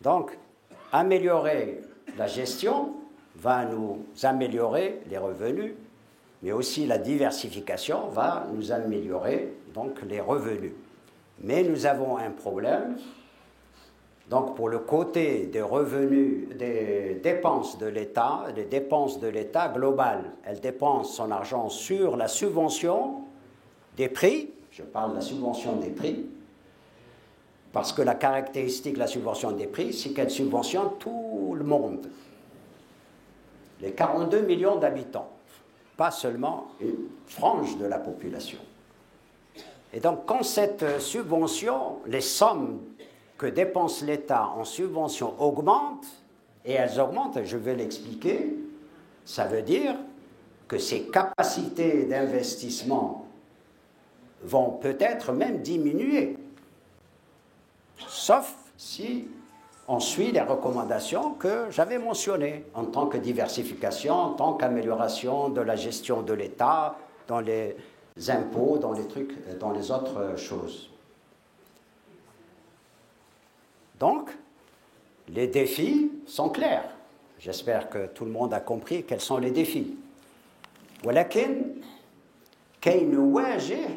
Donc, améliorer la gestion va nous améliorer les revenus, mais aussi la diversification va nous améliorer donc les revenus. Mais nous avons un problème. Donc, pour le côté des revenus, des dépenses de l'État, les dépenses de l'État globales, elle dépense son argent sur la subvention des prix. Je parle de la subvention des prix. Parce que la caractéristique de la subvention des prix, c'est qu'elle subventionne tout le monde. Les 42 millions d'habitants, pas seulement une frange de la population. Et donc, quand cette subvention, les sommes que dépense l'État en subvention augmentent, et elles augmentent, je vais l'expliquer, ça veut dire que ses capacités d'investissement vont peut-être même diminuer. Sauf si on suit les recommandations que j'avais mentionnées en tant que diversification, en tant qu'amélioration de la gestion de l'État, dans les impôts, dans les trucs, dans les autres choses. Donc, les défis sont clairs. J'espère que tout le monde a compris quels sont les défis. ولكن كي نواجه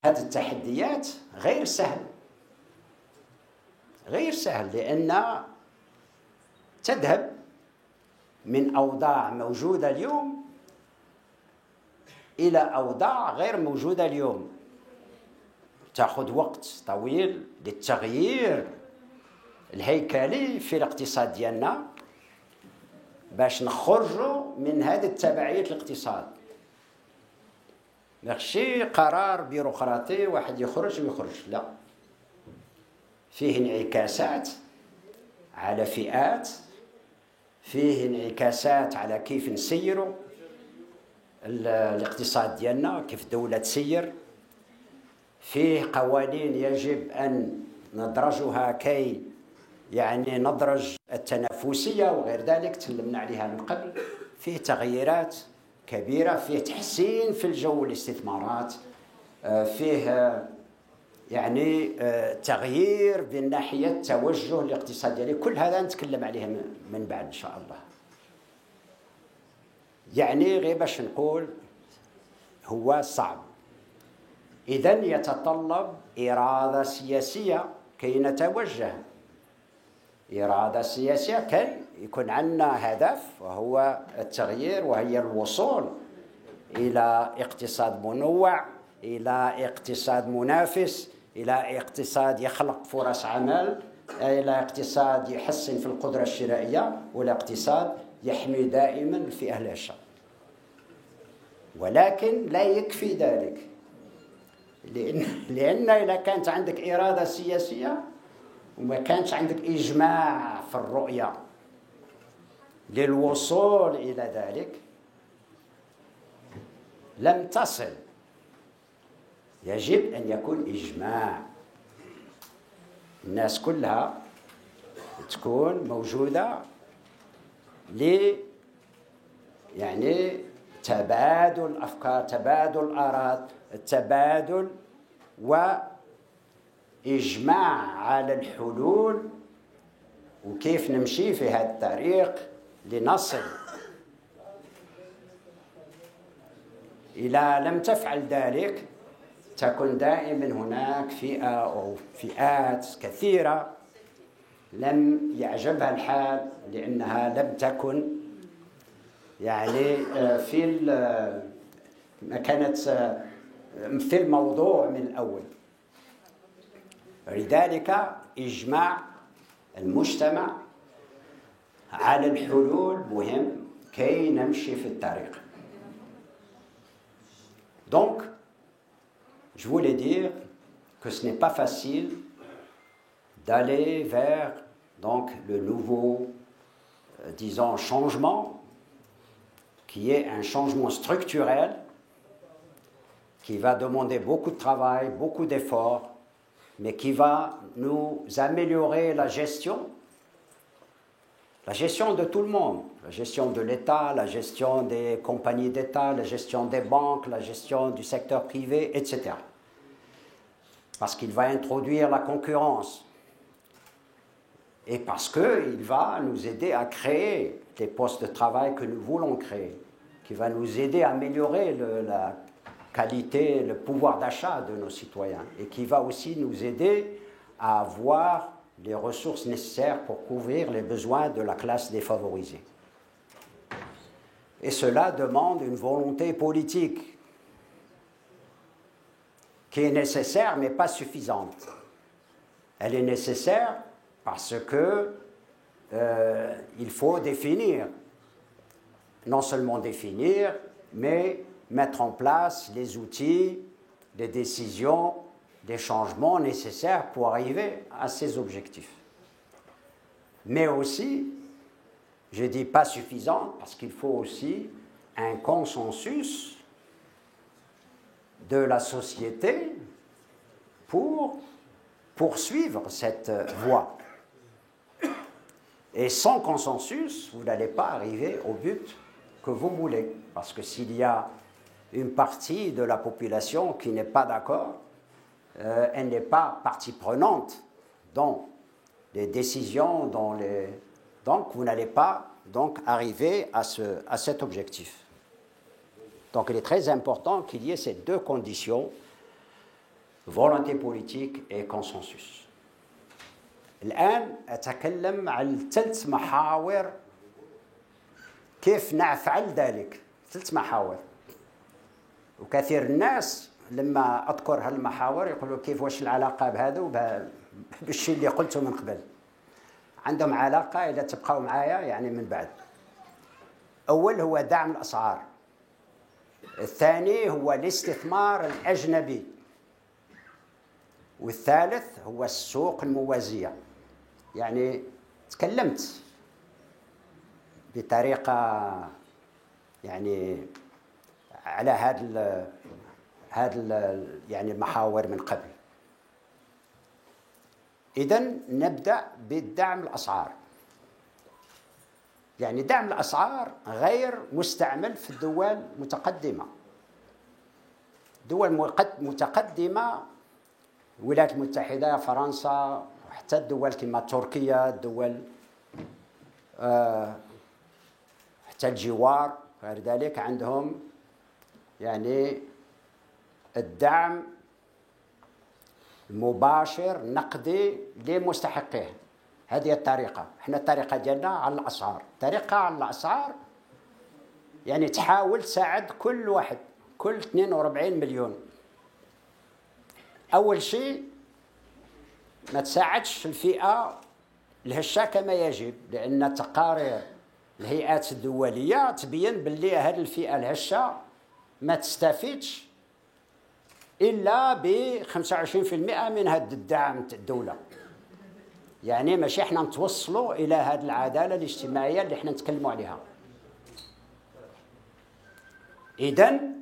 هذه التحديات غير سهل. غير سهل لأن تذهب من أوضاع موجودة اليوم إلى أوضاع غير موجودة اليوم. تأخذ وقت طويل للتغيير الهيكلي في الاقتصاد ديالنا باش نخرجوا من هذه التبعية الاقتصاد. ماشي قرار بيروقراطي واحد يخرج ويخرج، لا، فيه انعكاسات على فئات، فيه انعكاسات على كيف نسيروا الاقتصاد ديالنا، كيف الدولة تسير، فيه قوانين يجب أن ندرجها كي يعني ندرج التنافسية وغير ذلك تكلمنا عليها من قبل. فيه تغييرات كبيرة، فيه تحسين في الجو الاستثمارات، فيه يعني تغيير من ناحية التوجه الاقتصادي، كل هذا نتكلم عليه من بعد إن شاء الله. يعني غير باش نقول هو صعب. إذن يتطلب إرادة سياسية كي نتوجه، إرادة سياسية كي يكون عندنا هدف وهو التغيير، وهي الوصول إلى اقتصاد منوع، إلى اقتصاد منافس، إلى اقتصاد يخلق فرص عمل، إلى اقتصاد يحسن في القدرة الشرائية، وإلى اقتصاد يحمي دائما الفئة الهشة. ولكن لا يكفي ذلك، لأن إذا كانت عندك إرادة سياسية وما كانش عندك إجماع في الرؤية للوصول إلى ذلك لم تصل. يجب أن يكون إجماع، الناس كلها تكون موجودة يعني تبادل الأفكار، تبادل الآراء، التبادل وإجماع على الحلول وكيف نمشي في هذا الطريق لنصل. إذا لم تفعل ذلك تكون دائما هناك فئة أو فئات كثيرة لم يعجبها الحال، لأنها لم تكن يعني ما كانت في الموضوع من الأول. لذلك إجماع المجتمع على الحلول مهم كي نمشي في الطريق. Donc, je voulais dire que ce n'est pas facile d'aller vers donc le nouveau, disons, changement, qui est un changement structurel, qui va demander beaucoup de travail, beaucoup d'efforts, mais qui va nous améliorer la gestion de tout le monde, la gestion de l'État, la gestion des compagnies d'État, la gestion des banques, la gestion du secteur privé, etc. Parce qu'il va introduire la concurrence et parce qu'il va nous aider à créer les postes de travail que nous voulons créer, qui va nous aider à améliorer la qualité, le pouvoir d'achat de nos citoyens et qui va aussi nous aider à avoir les ressources nécessaires pour couvrir les besoins de la classe défavorisée. Et cela demande une volonté politique qui est nécessaire mais pas suffisante. Elle est nécessaire parce que il faut définir, non seulement définir, mais mettre en place les outils, les décisions, des changements nécessaires pour arriver à ces objectifs. Mais aussi, je dis pas suffisant, parce qu'il faut aussi un consensus de la société pour poursuivre cette voie. Et sans consensus, vous n'allez pas arriver au but que vous voulez. Parce que s'il y a une partie de la population qui n'est pas d'accord, elle n'est pas partie prenante dans les décisions, donc vous n'allez pas donc arriver à cet objectif. Donc il est très important qu'il y ait ces deux conditions, volonté politique et consensus. الآن أتكلم عن 3 محاور كيف نفعل ذلك. 3 محاور، وكثير الناس لما أذكر هالمحاور يقولوا كيف واش العلاقة بهذا بالشيء اللي قلته من قبل. عندهم علاقة إذا تبقوا معايا يعني من بعد. أول هو دعم الأسعار، الثاني هو الاستثمار الأجنبي، والثالث هو السوق الموازية. يعني تكلمت بطريقة يعني على هذا يعني المحاور من قبل. إذن نبدأ بالدعم الأسعار. يعني دعم الأسعار غير مستعمل في الدول المتقدمة. دول متقدمة، الولايات المتحدة، فرنسا، حتى الدول كما تركيا، الدول حتى الجوار غير ذلك عندهم يعني الدعم المباشر نقدي لمستحقيه. هذه الطريقة. احنا الطريقة ديالنا على الأسعار. الطريقة على الأسعار يعني تحاول تساعد كل واحد، كل 42 مليون. أول شيء ما تساعدش الفئة الهشة كما يجب، لأن تقارير الهيئات الدولية تبين باللي هذه الفئة الهشة ما تستفيدش إلا ب 25% من هذا الدعم الدولة. يعني ماشي احنا نتوصلوا إلى هذه العدالة الاجتماعية اللي احنا نتكلموا عليها. إذن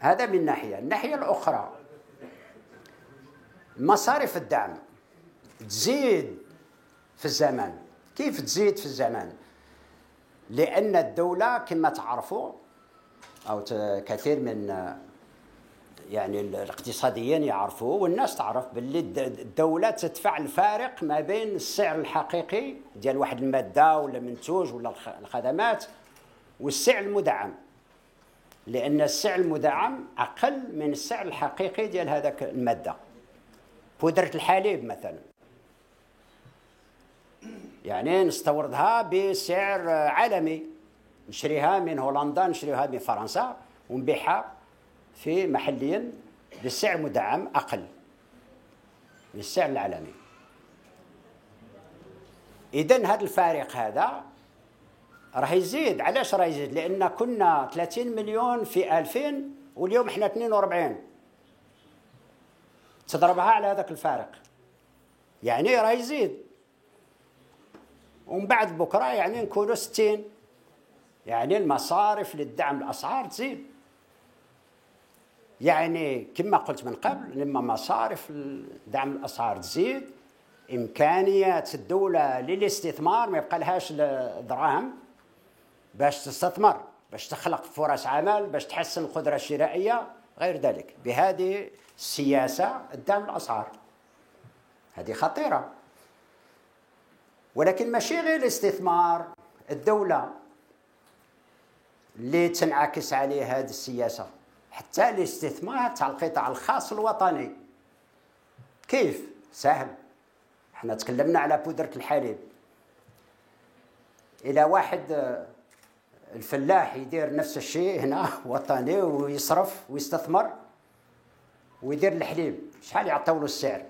هذا من ناحية. الناحية الأخرى مصاريف الدعم تزيد في الزمن. كيف تزيد في الزمن؟ لأن الدولة كما تعرفوا أو كثير من يعني الاقتصاديين يعرفوا والناس تعرف باللي الدولة تدفع الفارق ما بين السعر الحقيقي ديال واحد المادة ولا منتوج ولا الخدمات والسعر المدعم، لأن السعر المدعم أقل من السعر الحقيقي ديال هذاك المادة. بودرة الحليب مثلا يعني نستوردها بسعر عالمي، نشريها من هولندا، نشريها من فرنسا، ونبيعها في محليا بالسعر مدعم أقل من السعر العالمي. إذن هذا الفارق هذا راح يزيد. علاش راح يزيد؟ لأن كنا 30 مليون في 2000 واليوم احنا 42. تضربها على هذاك الفارق. يعني راه يزيد، ومن بعد بكرة يعني نكونوا 60. يعني المصارف للدعم الأسعار تزيد. يعني كما قلت من قبل، لما مصارف دعم الأسعار تزيد، إمكانيات الدولة للاستثمار ما يبقى لهاش دراهم باش تستثمر، باش تخلق فرص عمل، باش تحسن القدرة الشرائية، غير ذلك. بهذه السياسة دعم الأسعار هذه خطيرة. ولكن ماشي غير الاستثمار، الدولة اللي تنعكس عليه هذه السياسة، حتى الاستثمار تاع القطاع الخاص الوطني. كيف؟ سهل. احنا تكلمنا على بودرة الحليب. إلى واحد الفلاح يدير نفس الشيء هنا وطني ويصرف ويستثمر ويدير الحليب، شحال يعطيو له السعر؟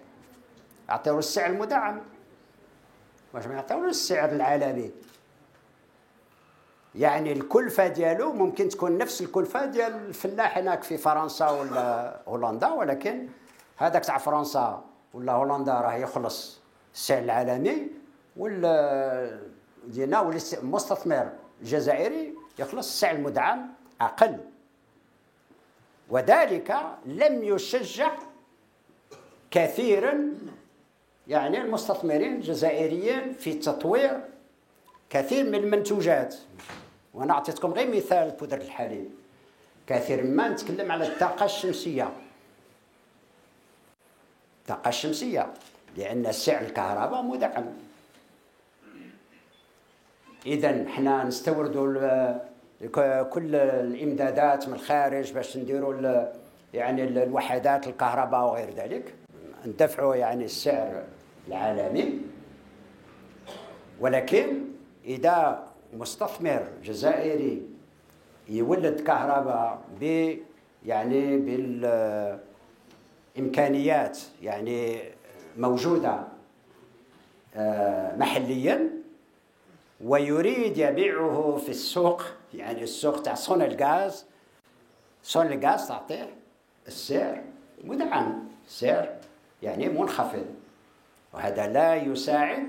يعطيو له السعر المدعم، واش ما يعطيو له السعر العالمي. يعني الكلفة ديالو ممكن تكون نفس الكلفة ديال الفلاح هناك في فرنسا ولا هولندا، ولكن هذاك تاع فرنسا ولا هولندا راه يخلص السعر العالمي، ديالنا والمستثمر الجزائري يخلص السعر المدعم أقل. وذلك لم يشجع كثيرا يعني المستثمرين الجزائريين في تطوير كثير من المنتوجات. وانا اعطيتكم غير مثال بودرة الحليب. كثير ما نتكلم على الطاقة الشمسية. الطاقة الشمسية لأن سعر الكهرباء مدعم. إذا حنا نستوردوا كل الإمدادات من الخارج باش نديروا يعني الوحدات الكهرباء وغير ذلك، ندفعوا يعني السعر العالمي. ولكن إذا مستثمر جزائري يولد كهرباء يعني بالإمكانيات يعني موجودة محليا، ويريد يبيعه في السوق، يعني السوق تاع صون الغاز تعطيه السعر مدعم، سعر يعني منخفض، وهذا لا يساعد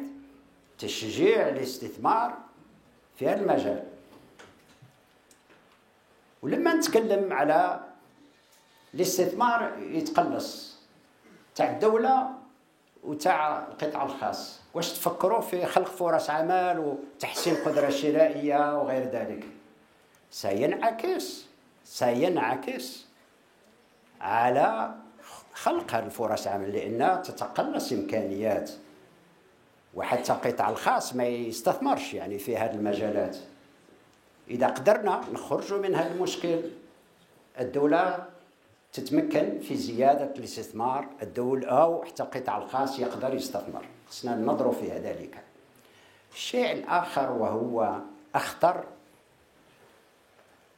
تشجيع الاستثمار في هذا المجال. ولما نتكلم على الاستثمار يتقلص تاع الدولة وتاع القطاع الخاص، واش تفكروا في خلق فرص عمل وتحسين القدرة الشرائية وغير ذلك؟ سينعكس على خلق هذه الفرص عمل، لأن تتقلص إمكانيات، وحتى القطاع الخاص ما يستثمرش يعني في هذه المجالات. إذا قدرنا نخرج من هذا المشكل، الدولة تتمكن في زيادة الاستثمار، الدولة أو حتى القطاع الخاص يقدر يستثمر. خصنا ننظروا في ذلك. الشيء الآخر وهو أخطر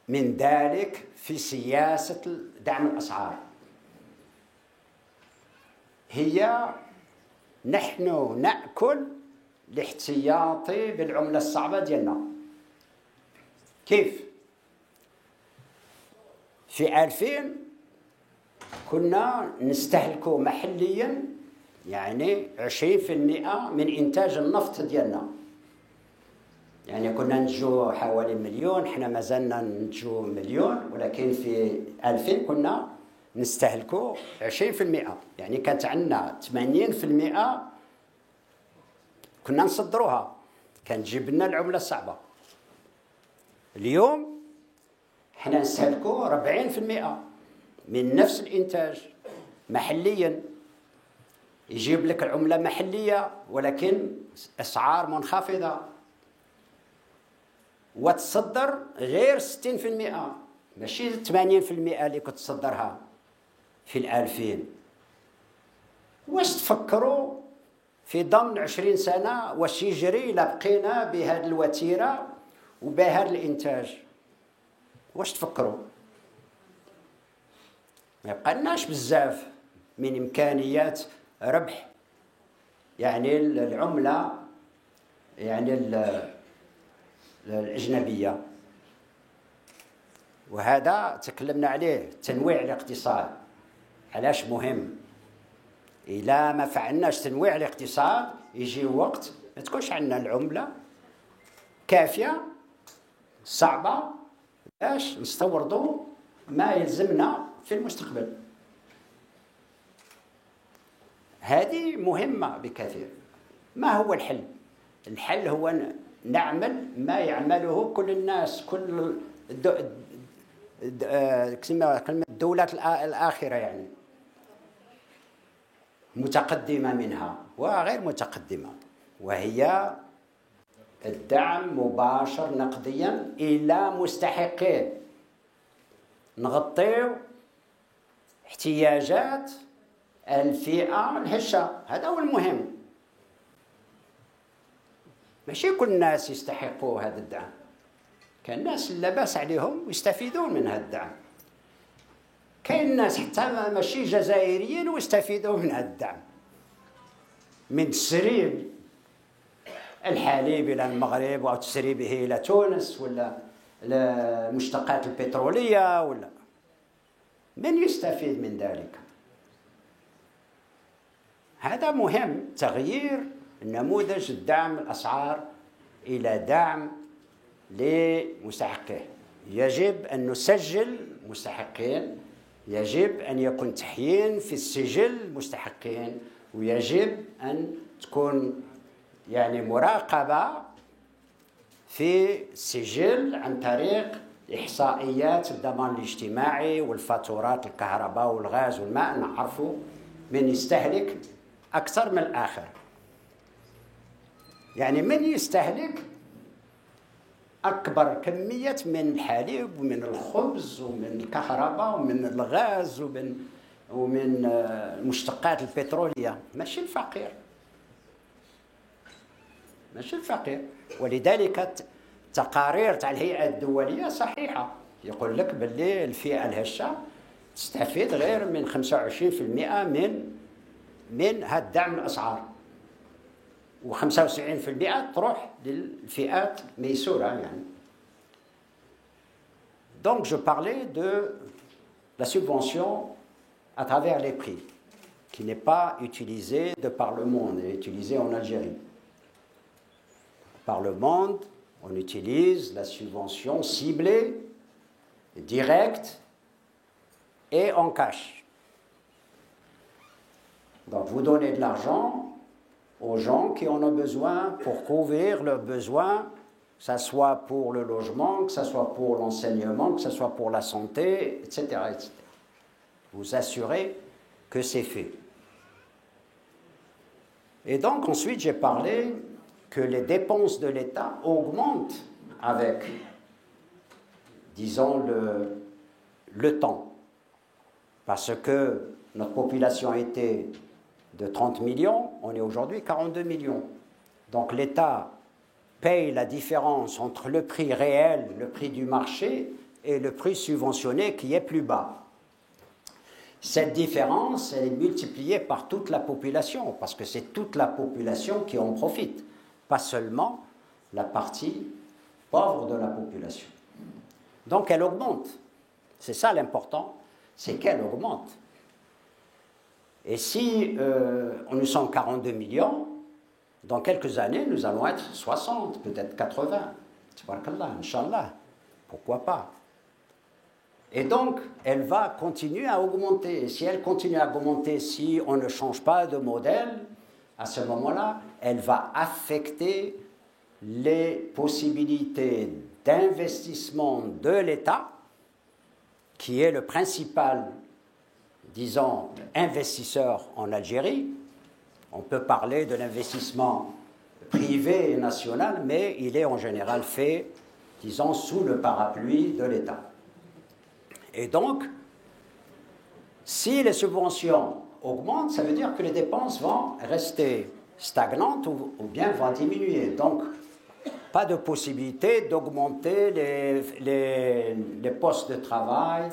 من ذلك في سياسة دعم الأسعار، هي نحن نأكل الاحتياطي بالعملة الصعبة ديالنا. كيف؟ في 2000 كنا نستهلكوا محليا يعني 20% من إنتاج النفط ديالنا. يعني كنا ننتجوا حوالي 1,000,000، حنا مازلنا ننتجوا 1,000,000، ولكن في 2000 كنا نستهلكوا 20%. يعني كانت عندنا 80% كنا نصدروها، كان تجيب لنا العملة الصعبة. اليوم حنا نستهلكوا 40% من نفس الإنتاج محليا، يجيب لك العملة محلية ولكن أسعار منخفضة، وتصدر غير 60%، ماشي 80% اللي كنت تصدرها في 2000. واش تفكروا في ضمن 20 سنة واش يجري إلا بقينا بهذه الوتيرة وبهذا الإنتاج؟ واش تفكروا؟ ما يبقالناش بزاف من إمكانيات ربح يعني العملة يعني الأجنبية. وهذا تكلمنا عليه، تنويع الاقتصاد علاش مهم. إلا ما فعلناش تنويع الاقتصاد يجي وقت ما تكونش عندنا العملة كافية صعبة باش نستوردوا ما يلزمنا في المستقبل. هذه مهمة بكثير. ما هو الحل؟ الحل هو نعمل ما يعمله كل الناس، كل الدولات الآخرة يعني، متقدمة منها وغير متقدمة، وهي الدعم مباشر نقديا إلى مستحقيه، نغطيو احتياجات الفئة الهشة. هذا هو المهم. ماشي كل الناس يستحقوا هذا الدعم، كاين ناس لا باس عليهم ويستفيدون من هذا الدعم، كاين ناس حتى ماشي جزائريين ويستفيدون من هذا الدعم، من تسريب الحليب إلى المغرب أو تسريبه إلى تونس ولا المشتقات البترولية ولا من يستفيد من ذلك. هذا مهم، تغيير نموذج الدعم الأسعار إلى دعم لمستحقيه. يجب أن نسجل مستحقين، يجب أن يكون تحيين في السجل مستحقين، ويجب أن تكون يعني مراقبة في السجل عن طريق إحصائيات الضمان الاجتماعي والفاتورات الكهرباء والغاز والماء، نعرفوا من يستهلك أكثر من الآخر. يعني من يستهلك أكبر كمية من الحليب ومن الخبز ومن الكهرباء ومن الغاز ومن المشتقات البترولية، ماشي الفقير، ماشي الفقير. ولذلك تقارير تاع الهيئة الدولية صحيحة، يقول لك باللي الفئة الهشة تستفيد غير من 25% من هذا الدعم الأسعار، و95% تروح للفئات ميسورة يعني. Donc je parlais de la subvention à travers les prix, qui n'est pas utilisée de par le monde, elle est utilisée en Algérie. Par le monde, on utilise la subvention ciblée, directe et en cash. Donc vous donnez de l'argent aux gens qui en ont besoin pour couvrir leurs besoins, que ce soit pour le logement, que ce soit pour l'enseignement, que ce soit pour la santé, etc., etc. Vous assurez que c'est fait. Et donc ensuite j'ai parlé que les dépenses de l'État augmentent avec, disons, le temps. Parce que notre population était de 30 millions, on est aujourd'hui 42 millions. Donc l'État paye la différence entre le prix réel, le prix du marché, et le prix subventionné qui est plus bas. Cette différence, elle est multipliée par toute la population, parce que c'est toute la population qui en profite, pas seulement la partie pauvre de la population. Donc elle augmente. C'est ça l'important, c'est qu'elle augmente. Et si nous sommes 42 millions, dans quelques années, nous allons être 60, peut-être 80. Tabarakallah, Inch'Allah. Pourquoi pas? Et donc, elle va continuer à augmenter. Et si elle continue à augmenter, si on ne change pas de modèle, à ce moment-là, elle va affecter les possibilités d'investissement de l'État, qui est le principal, disons, investisseur en Algérie. On peut parler de l'investissement privé et national, mais il est en général fait, disons, sous le parapluie de l'État. Et donc, si les subventions augmentent, ça veut dire que les dépenses vont rester stagnantes ou bien vont diminuer. Donc, pas de possibilité d'augmenter les postes de travail,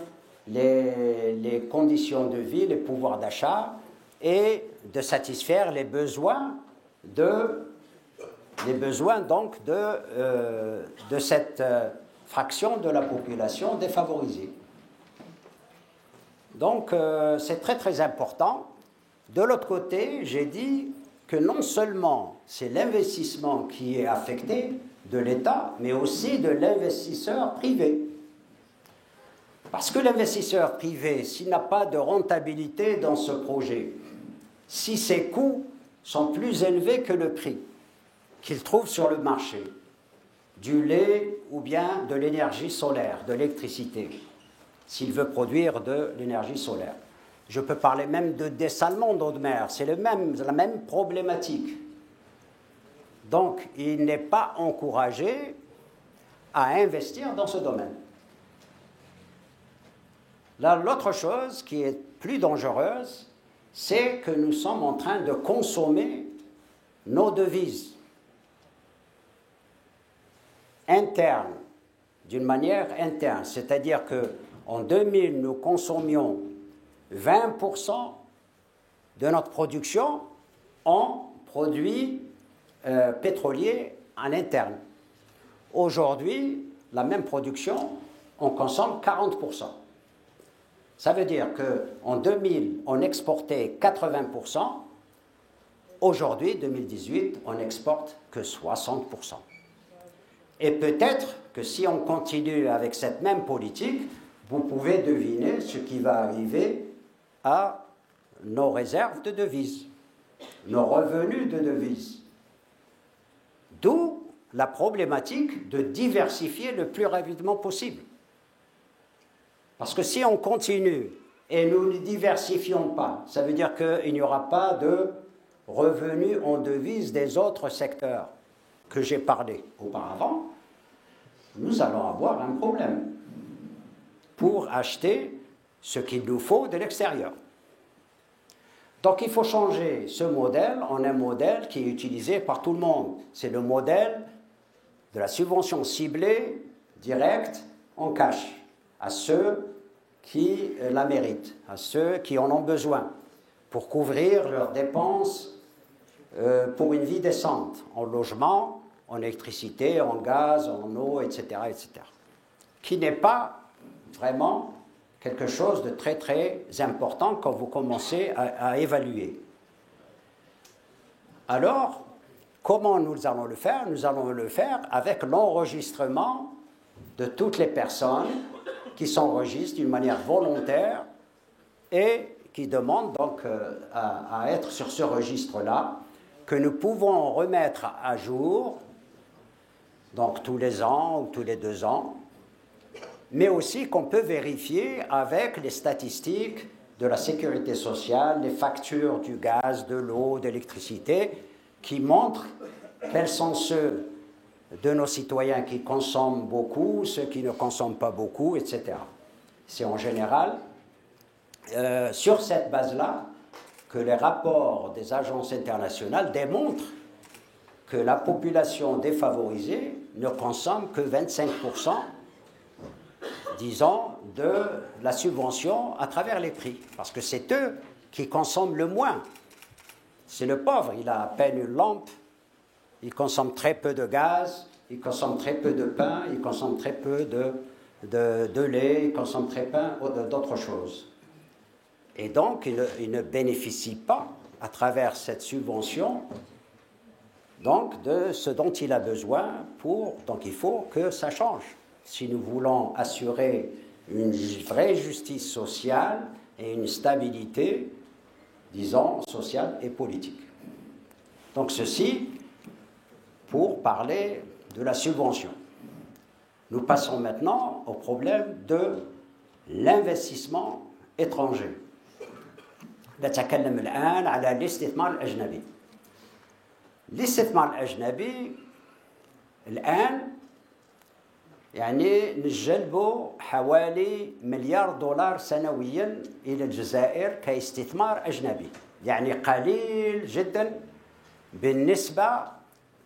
les conditions de vie, les pouvoirs d'achat et de satisfaire les besoins donc de cette fraction de la population défavorisée. Donc c'est très très important De l'autre côté, j'ai dit que non seulement c'est l'investissement qui est affecté de l'État, mais aussi de l'investisseur privé. Parce que l'investisseur privé, s'il n'a pas de rentabilité dans ce projet, si ses coûts sont plus élevés que le prix qu'il trouve sur le marché, du lait ou bien de l'énergie solaire, de l'électricité, s'il veut produire de l'énergie solaire. Je peux parler même de dessalement d'eau de mer, c'est la même problématique. Donc, il n'est pas encouragé à investir dans ce domaine. Là, l'autre chose qui est plus dangereuse, c'est que nous sommes en train de consommer nos devises internes, d'une manière interne. C'est-à-dire qu'en 2000, nous consommions 20% de notre production en produits pétroliers en interne. Aujourd'hui, la même production, on consomme 40%. Ça veut dire qu'en 2000, on exportait 80%. Aujourd'hui, 2018, on n'exporte que 60%. Et peut-être que si on continue avec cette même politique, vous pouvez deviner ce qui va arriver à nos réserves de devises, nos revenus de devises. D'où la problématique de diversifier le plus rapidement possible. Parce que si on continue et nous ne diversifions pas, ça veut dire qu'il n'y aura pas de revenus en devises des autres secteurs que j'ai parlé auparavant, nous allons avoir un problème pour acheter ce qu'il nous faut de l'extérieur. Donc il faut changer ce modèle en un modèle qui est utilisé par tout le monde. C'est le modèle de la subvention ciblée, directe, en cash, à ceux qui la méritent, à ceux qui en ont besoin, pour couvrir leurs dépenses pour une vie décente, en logement, en électricité, en gaz, en eau, etc., etc. Qui n'est pas vraiment quelque chose de très, très important quand vous commencez à évaluer. Alors, comment nous allons le faire? Nous allons le faire avec l'enregistrement de toutes les personnes qui s'enregistrent d'une manière volontaire et qui demandent donc à être sur ce registre-là, que nous pouvons remettre à jour, donc tous les ans ou tous les 2 ans, mais aussi qu'on peut vérifier avec les statistiques de la sécurité sociale, les factures du gaz, de l'eau, de l'électricité, qui montrent quels sont ceux de nos citoyens qui consomment beaucoup, ceux qui ne consomment pas beaucoup, etc. C'est en général sur cette base-là que les rapports des agences internationales démontrent que la population défavorisée ne consomme que 25%, disons, de la subvention à travers les prix. Parce que c'est eux qui consomment le moins. C'est le pauvre, il a à peine une lampe, il consomme très peu de gaz, il consomme très peu de pain, il consomme très peu de lait, il consomme très peu d'autres choses. Et donc, il ne bénéficie pas, à travers cette subvention, donc, de ce dont il a besoin pour... Donc, il faut que ça change. Si nous voulons assurer une vraie justice sociale et une stabilité, disons, sociale et politique. Donc, ceci pour parler de la subvention. Nous passons maintenant au problème de l'investissement étranger. نتكلم الآن على الاستثمار الأجنبي. الاستثمار الأجنبي الآن يعني نجلبوا حوالي $1 مليار سنويا إلى الجزائر كاستثمار أجنبي، يعني قليل جدا بالنسبة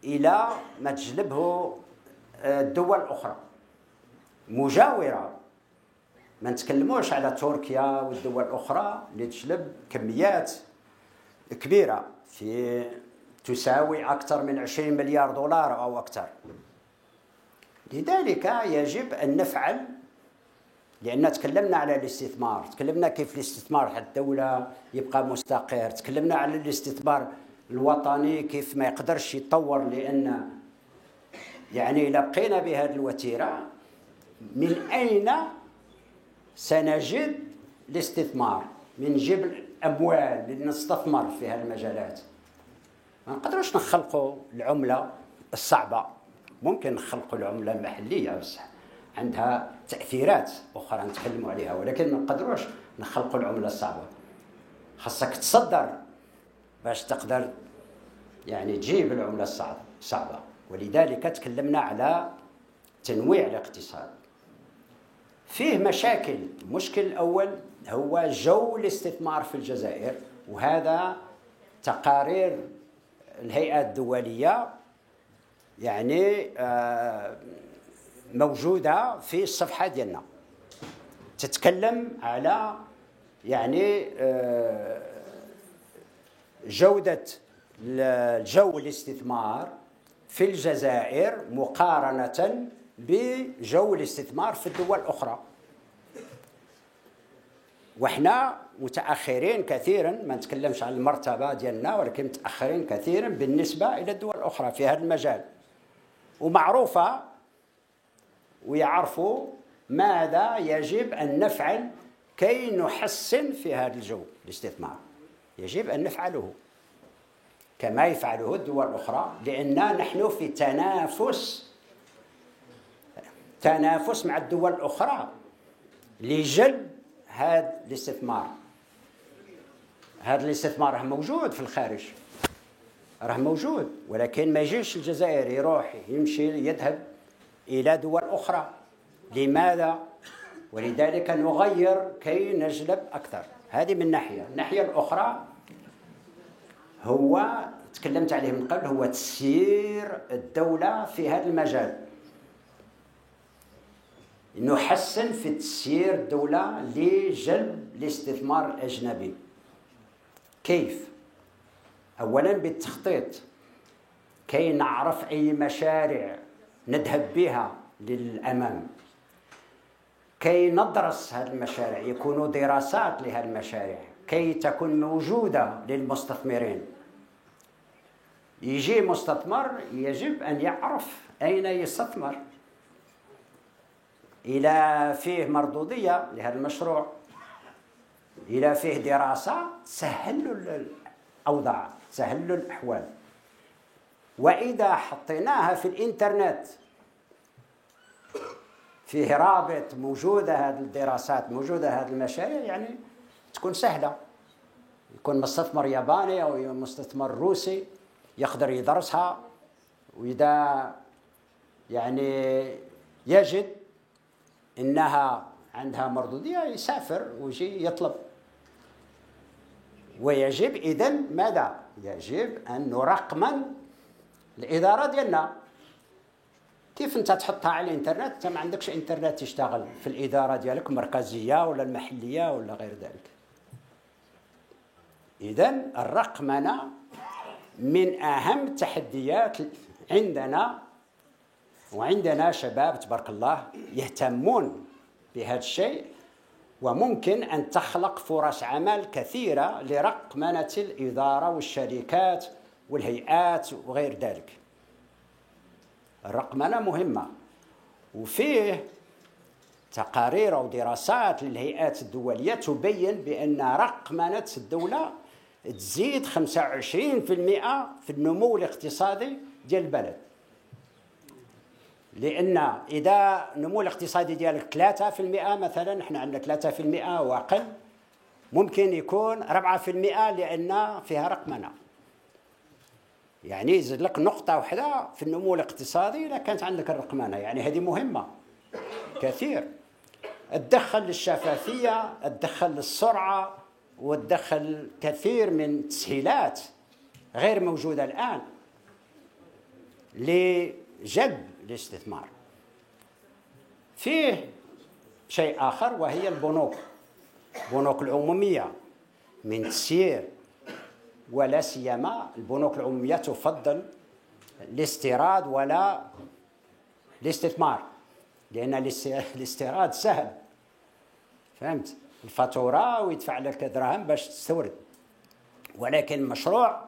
إلى ما تجلبه الدول الأخرى مجاورة. ما نتكلموش على تركيا والدول الأخرى اللي تجلب كميات كبيرة تساوي أكثر من $20 مليار أو أكثر. لذلك يجب أن نفعل لأن تكلمنا على الاستثمار، تكلمنا كيف الاستثمار حتى الدولة يبقى مستقر، تكلمنا على الاستثمار الوطني كيف ما يقدرش يتطور، لأن يعني إذا بقينا بهذه الوتيرة من أين سنجد الاستثمار؟ من نجيب الأموال لنستثمر في هذه المجالات؟ ما نقدروش نخلقوا العملة الصعبة، ممكن نخلقوا العملة المحلية بس عندها تأثيرات أخرى نتكلموا عليها، ولكن ما نقدروش نخلقوا العملة الصعبة. خاصك تصدر باش تقدر يعني تجيب العملة الصعبة. ولذلك تكلمنا على تنويع الاقتصاد. فيه مشاكل. المشكل الأول هو جو الاستثمار في الجزائر، وهذا تقارير الهيئة الدولية يعني موجودة في الصفحة ديالنا، تتكلم على يعني جودة الجو الاستثمار في الجزائر مقارنة بجو الاستثمار في الدول الأخرى. وإحنا متأخرين كثيرا، ما نتكلمش عن المرتبة ديالنا، ولكن متأخرين كثيرا بالنسبة إلى الدول الأخرى في هذا المجال. ومعروفة ويعرفوا ماذا يجب أن نفعل كي نحسن في هذا الجو الاستثمار. يجب أن نفعله كما يفعله الدول الأخرى، لأننا نحن في تنافس مع الدول الأخرى لجلب هذا الاستثمار. هذا الاستثمار راه موجود في الخارج، راه موجود، ولكن ما يجيش الجزائر يروح يذهب إلى دول أخرى. لماذا؟ ولذلك نغير كي نجلب أكثر. هذه من ناحية. الناحية الأخرى هو تكلمت عليه من قبل، هو تسيير الدولة في هذا المجال. نحسن في تسيير الدولة لجلب الاستثمار الأجنبي. كيف؟ أولا بالتخطيط، كي نعرف أي مشاريع نذهب بها للأمام، كي ندرس هذه المشاريع، يكونوا دراسات لهذه المشاريع كي تكون موجودة للمستثمرين. يجي مستثمر يجب أن يعرف أين يستثمر، إلى فيه مردودية لهذا المشروع، إلى فيه دراسة تسهل له الأوضاع، تسهل له الأحوال. وإذا حطيناها في الإنترنت فيه رابط موجودة هذه الدراسات، موجودة هذه المشاريع، يعني تكون سهلة. يكون مستثمر ياباني أو مستثمر روسي يقدر يدرسها، وإذا يعني يجد إنها عندها مردودية يسافر ويجي يطلب. ويجب إذن ماذا؟ يجب أن نرقمن الإدارة ديالنا. كيف أنت تحطها على الإنترنت؟ أنت ما عندكش إنترنت تشتغل في الإدارة ديالك مركزية ولا المحلية ولا غير ذلك. إذن الرقمنة من أهم التحديات عندنا، وعندنا شباب تبارك الله يهتمون بهذا الشيء، وممكن أن تخلق فرص عمل كثيرة لرقمنة الإدارة والشركات والهيئات وغير ذلك. الرقمنة مهمة، وفيه تقارير أو دراسات للهيئات الدولية تبين بأن رقمنة الدولة تزيد 25% في النمو الاقتصادي ديال البلد. لأن إذا النمو الاقتصادي ديالك 3% مثلا، نحن عندنا 3% وأقل، ممكن يكون 4% لأن فيها رقمنة. يعني يزيد لك نقطة واحدة في النمو الاقتصادي إذا كانت عندك الرقمنة، يعني هذه مهمة كثير. تدخل للشفافية، تدخل للسرعة، وتدخل كثير من التسهيلات غير موجودة الآن لجلب الاستثمار. فيه شيء آخر وهي البنوك العمومية من تسيير، ولا سيما البنوك العمومية تفضل الاستيراد ولا الاستثمار، لأن الاستيراد سهل فهمت؟ الفاتورة ويدفع لك دراهم باش تستورد. ولكن المشروع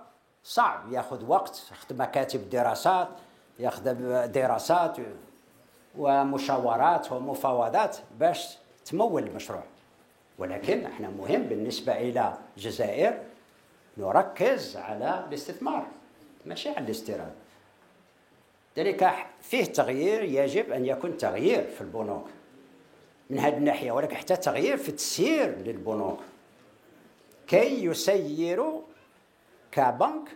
صعب، ياخذ وقت، ياخذ مكاتب دراسات، ياخذ دراسات ومشاورات ومفاوضات باش تمول المشروع. ولكن احنا مهم بالنسبة إلى الجزائر نركز على الاستثمار ماشي على الاستيراد. ذلك فيه تغيير، يجب أن يكون تغيير في البنوك من هذه الناحية، ولكن حتى تغيير في التسيير للبنوك كي يسيروا كبنك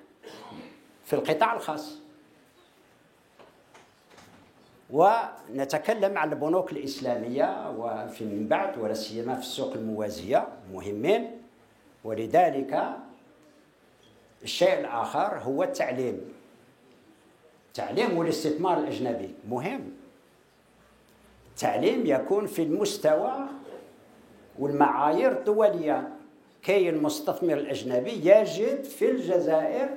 في القطاع الخاص. ونتكلم عن البنوك الإسلامية وفي من بعد، ولا سيما في السوق الموازية مهمين. ولذلك الشيء الآخر هو التعليم. التعليم والاستثمار الأجنبي مهم. التعليم يكون في المستوى والمعايير الدولية كي المستثمر الأجنبي يجد في الجزائر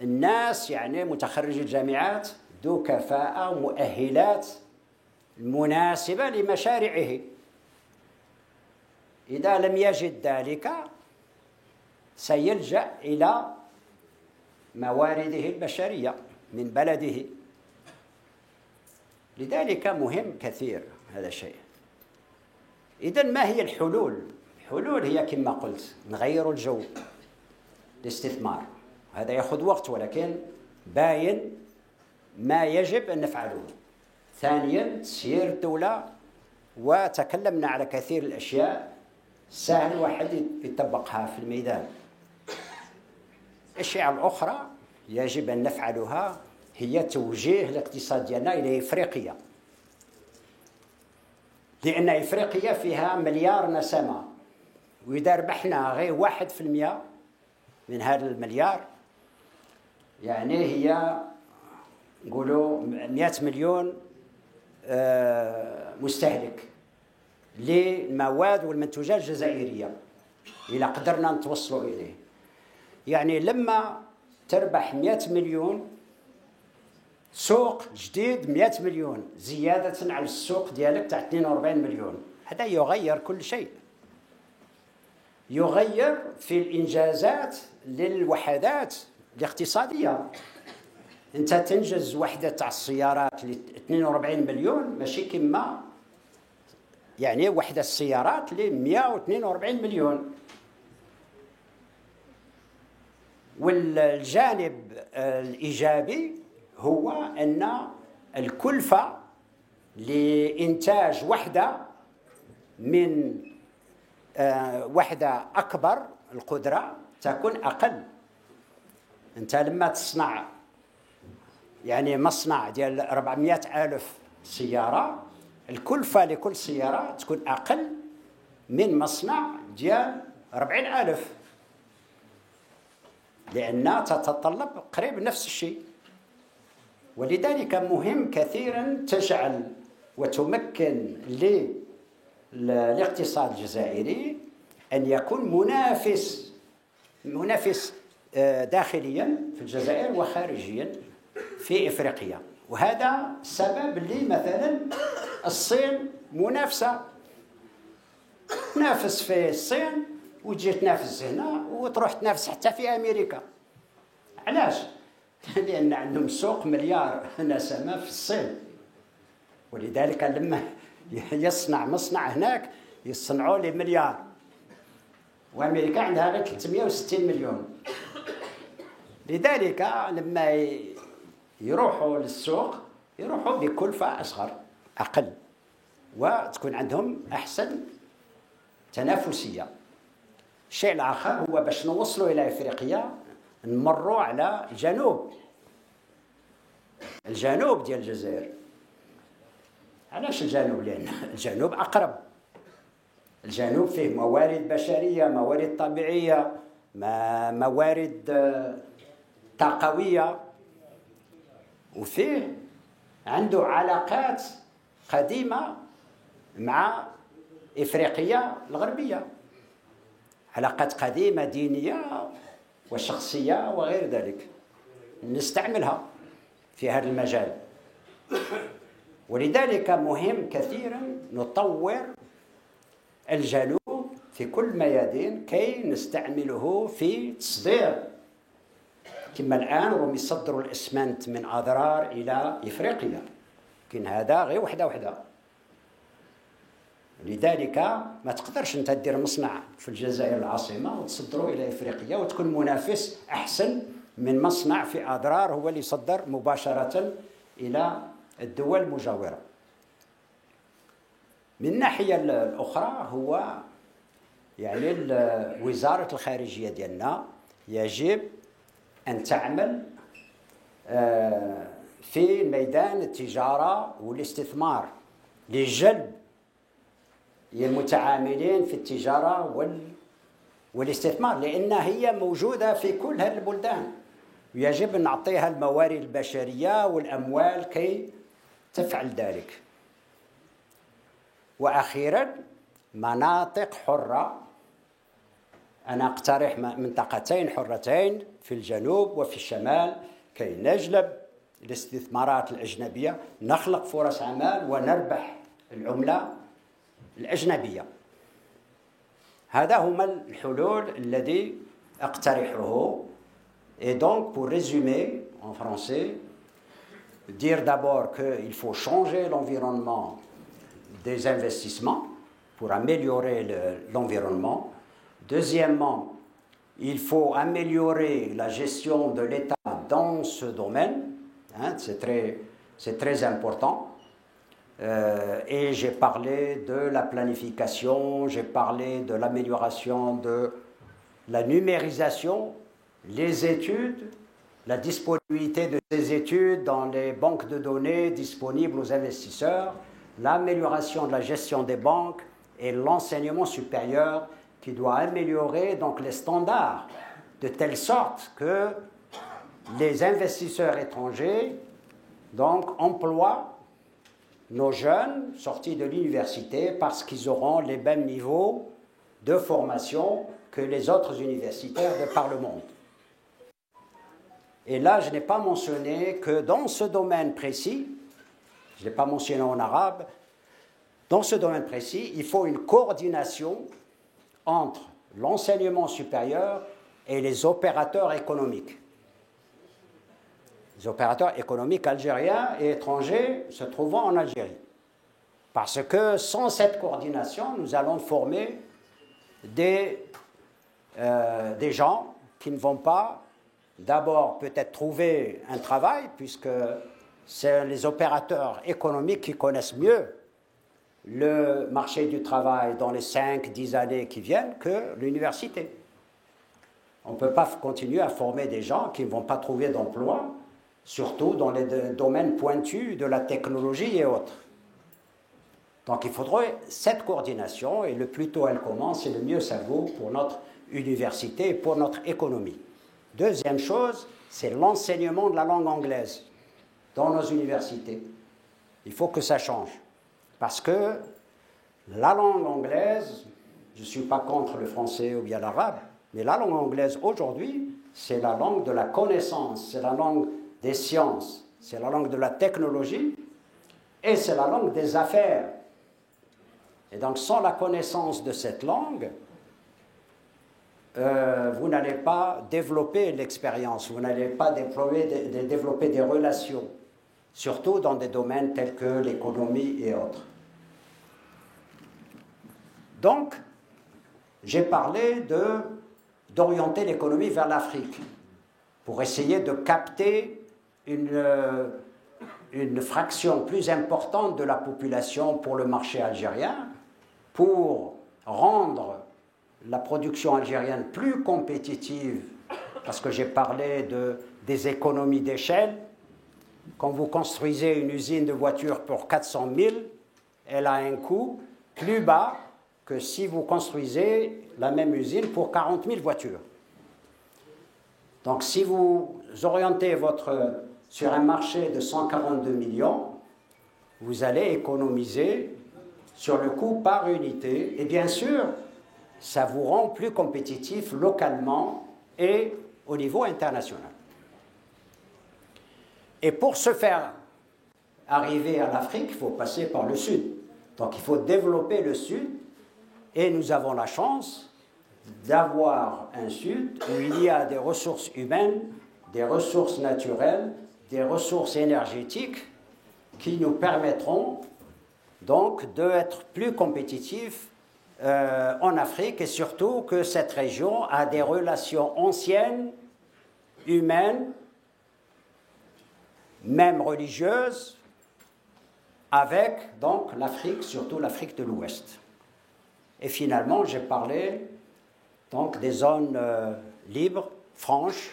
الناس يعني متخرجي الجامعات ذو كفاءة ومؤهلات مناسبة لمشاريعه. إذا لم يجد ذلك سيلجأ إلى موارده البشرية من بلده. لذلك مهم كثير هذا الشيء. إذن ما هي الحلول؟ الحلول هي كما قلت نغير الجو الاستثمار، هذا يأخذ وقت ولكن باين ما يجب أن نفعله. ثانيا تسيير الدولة، وتكلمنا على كثير الأشياء سهل واحد يطبقها في الميدان. الأشياء الأخرى يجب أن نفعلها هي توجيه الاقتصاد ديالنا إلى إفريقيا، لأن إفريقيا فيها مليار نسمة، وإذا ربحنا غير 1% من هذا المليار يعني هي نقولوا 100 مليون مستهلك للمواد والمنتوجات الجزائرية إذا قدرنا نتوصلوا إليه. يعني لما تربح 100 مليون سوق جديد 100 مليون زيادة على السوق ديالك تاع 42 مليون، هذا يغير كل شيء، يغير في الإنجازات للوحدات الاقتصادية. أنت تنجز وحدة تاع السيارات ل 42 مليون ماشي كما يعني وحدة السيارات ل 142 مليون. والجانب الإيجابي هو أن الكلفة لإنتاج وحدة من وحدة أكبر القدرة تكون أقل. أنت لما تصنع يعني مصنع ديال 400 ألف سيارة، الكلفة لكل سيارة تكون أقل من مصنع ديال 40 ألف، لأنها تتطلب قريب نفس الشيء. ولذلك مهم كثيرا تجعل وتمكن للاقتصاد الجزائري أن يكون منافس داخليا في الجزائر وخارجيا في إفريقيا. وهذا السبب اللي مثلا الصين منافسة، تنافس في الصين وتجي تنافس هنا وتروح تنافس حتى في أمريكا. علاش؟ لأن عندهم سوق مليار نسمة في الصين، ولذلك لما يصنع مصنع هناك يصنعوا له مليار، وأمريكا عندها غير 360 مليون. لذلك لما يروحوا للسوق يروحوا بكلفة أصغر أقل، وتكون عندهم أحسن تنافسية. الشيء الآخر هو باش نوصلوا إلى إفريقيا نمروا على الجنوب ديال الجزائر. علاش الجنوب؟ لأن الجنوب أقرب، الجنوب فيه موارد بشرية، موارد طبيعية، موارد طاقوية، وفيه عنده علاقات قديمة مع إفريقيا الغربية، علاقات قديمة دينية وشخصية وغير ذلك، نستعملها في هذا المجال. ولذلك مهم كثيرا نطور الجنوب في كل الميادين كي نستعمله في تصدير. كما الآن راهم يصدروا الإسمنت من أذرار إلى إفريقيا، لكن هذا غير وحدة. لذلك ما تقدرش انت دير مصنع في الجزائر العاصمة وتصدره إلى إفريقيا وتكون منافس أحسن من مصنع في أذرار هو اللي يصدر مباشرة إلى الدول المجاورة. من الناحية الأخرى هو يعني وزارة الخارجية ديالنا يجب أن تعمل في ميدان التجارة والاستثمار لجلب المتعاملين في التجارة والاستثمار، لأنها هي موجودة في كل هذه البلدان، ويجب أن نعطيها الموارد البشرية والأموال كي تفعل ذلك. وأخيرا مناطق حرة. أنا أقترح منطقتين حرتين في الجنوب وفي الشمال كي نجلب الاستثمارات الأجنبية، نخلق فرص عمل ونربح العملة الأجنبية. هذا هما الحلول الذي أقترحه. Et donc, pour résumer en français, dire d'abord qu'il faut changer l'environnement des investissements pour améliorer l'environnement. Deuxièmement, il faut améliorer la gestion de l'État dans ce domaine. Hein, c'est très important. Et j'ai parlé de la planification, j'ai parlé de l'amélioration de la numérisation, les études, la disponibilité de ces études dans les banques de données disponibles aux investisseurs, l'amélioration de la gestion des banques et l'enseignement supérieur qui doit améliorer donc les standards de telle sorte que les investisseurs étrangers donc emploient nos jeunes sortis de l'université parce qu'ils auront les mêmes niveaux de formation que les autres universitaires de par le monde. Et là, je n'ai pas mentionné que dans ce domaine précis, je ne l'ai pas mentionné en arabe, dans ce domaine précis, il faut une coordination entre l'enseignement supérieur et les opérateurs économiques. Les opérateurs économiques algériens et étrangers se trouvant en Algérie. Parce que sans cette coordination, nous allons former des gens qui ne vont pas d'abord peut-être trouver un travail, puisque c'est les opérateurs économiques qui connaissent mieux le marché du travail dans les 5-10 années qui viennent que l'université. On ne peut pas continuer à former des gens qui ne vont pas trouver d'emploi, surtout dans les domaines pointus de la technologie et autres. Donc il faudrait cette coordination, et le plus tôt elle commence, et le mieux ça vaut pour notre université et pour notre économie. Deuxième chose, c'est l'enseignement de la langue anglaise dans nos universités. Il faut que ça change. Parce que la langue anglaise, je ne suis pas contre le français ou bien l'arabe, mais la langue anglaise aujourd'hui, c'est la langue de la connaissance, c'est la langue des sciences, c'est la langue de la technologie et c'est la langue des affaires. Et donc sans la connaissance de cette langue, vous n'allez pas développer l'expérience, vous n'allez pas développer des relations, surtout dans des domaines tels que l'économie et autres. Donc, j'ai parlé d'orienter l'économie vers l'Afrique pour essayer de capter une fraction plus importante de la population pour le marché algérien, pour rendre la production algérienne plus compétitive, parce que j'ai parlé des économies d'échelle. Quand vous construisez une usine de voitures pour 400 000, elle a un coût plus bas que si vous construisez la même usine pour 40 000 voitures. Donc si vous orientez sur un marché de 142 millions, vous allez économiser sur le coût par unité. Et bien sûr, ça vous rend plus compétitif localement et au niveau international. Et pour se faire arriver à l'Afrique, il faut passer par le Sud. Donc il faut développer le Sud Et nous avons la chance d'avoir un Sud où il y a des ressources humaines, des ressources naturelles, des ressources énergétiques qui nous permettront donc d'être plus compétitifs en Afrique, et surtout que cette région a des relations anciennes, humaines, même religieuses, avec donc l'Afrique, surtout l'Afrique de l'Ouest. Et finalement, j'ai parlé donc des zones libres, franches,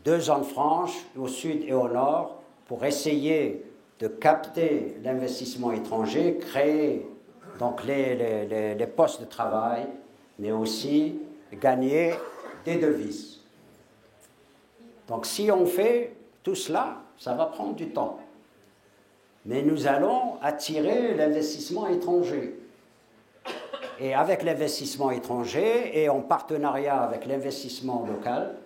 2 zones franches au sud et au nord, pour essayer de capter l'investissement étranger, créer donc les postes de travail, mais aussi gagner des devises. Donc si on fait tout cela, ça va prendre du temps. Mais nous allons attirer l'investissement étranger. Et avec l'investissement étranger et en partenariat avec l'investissement local,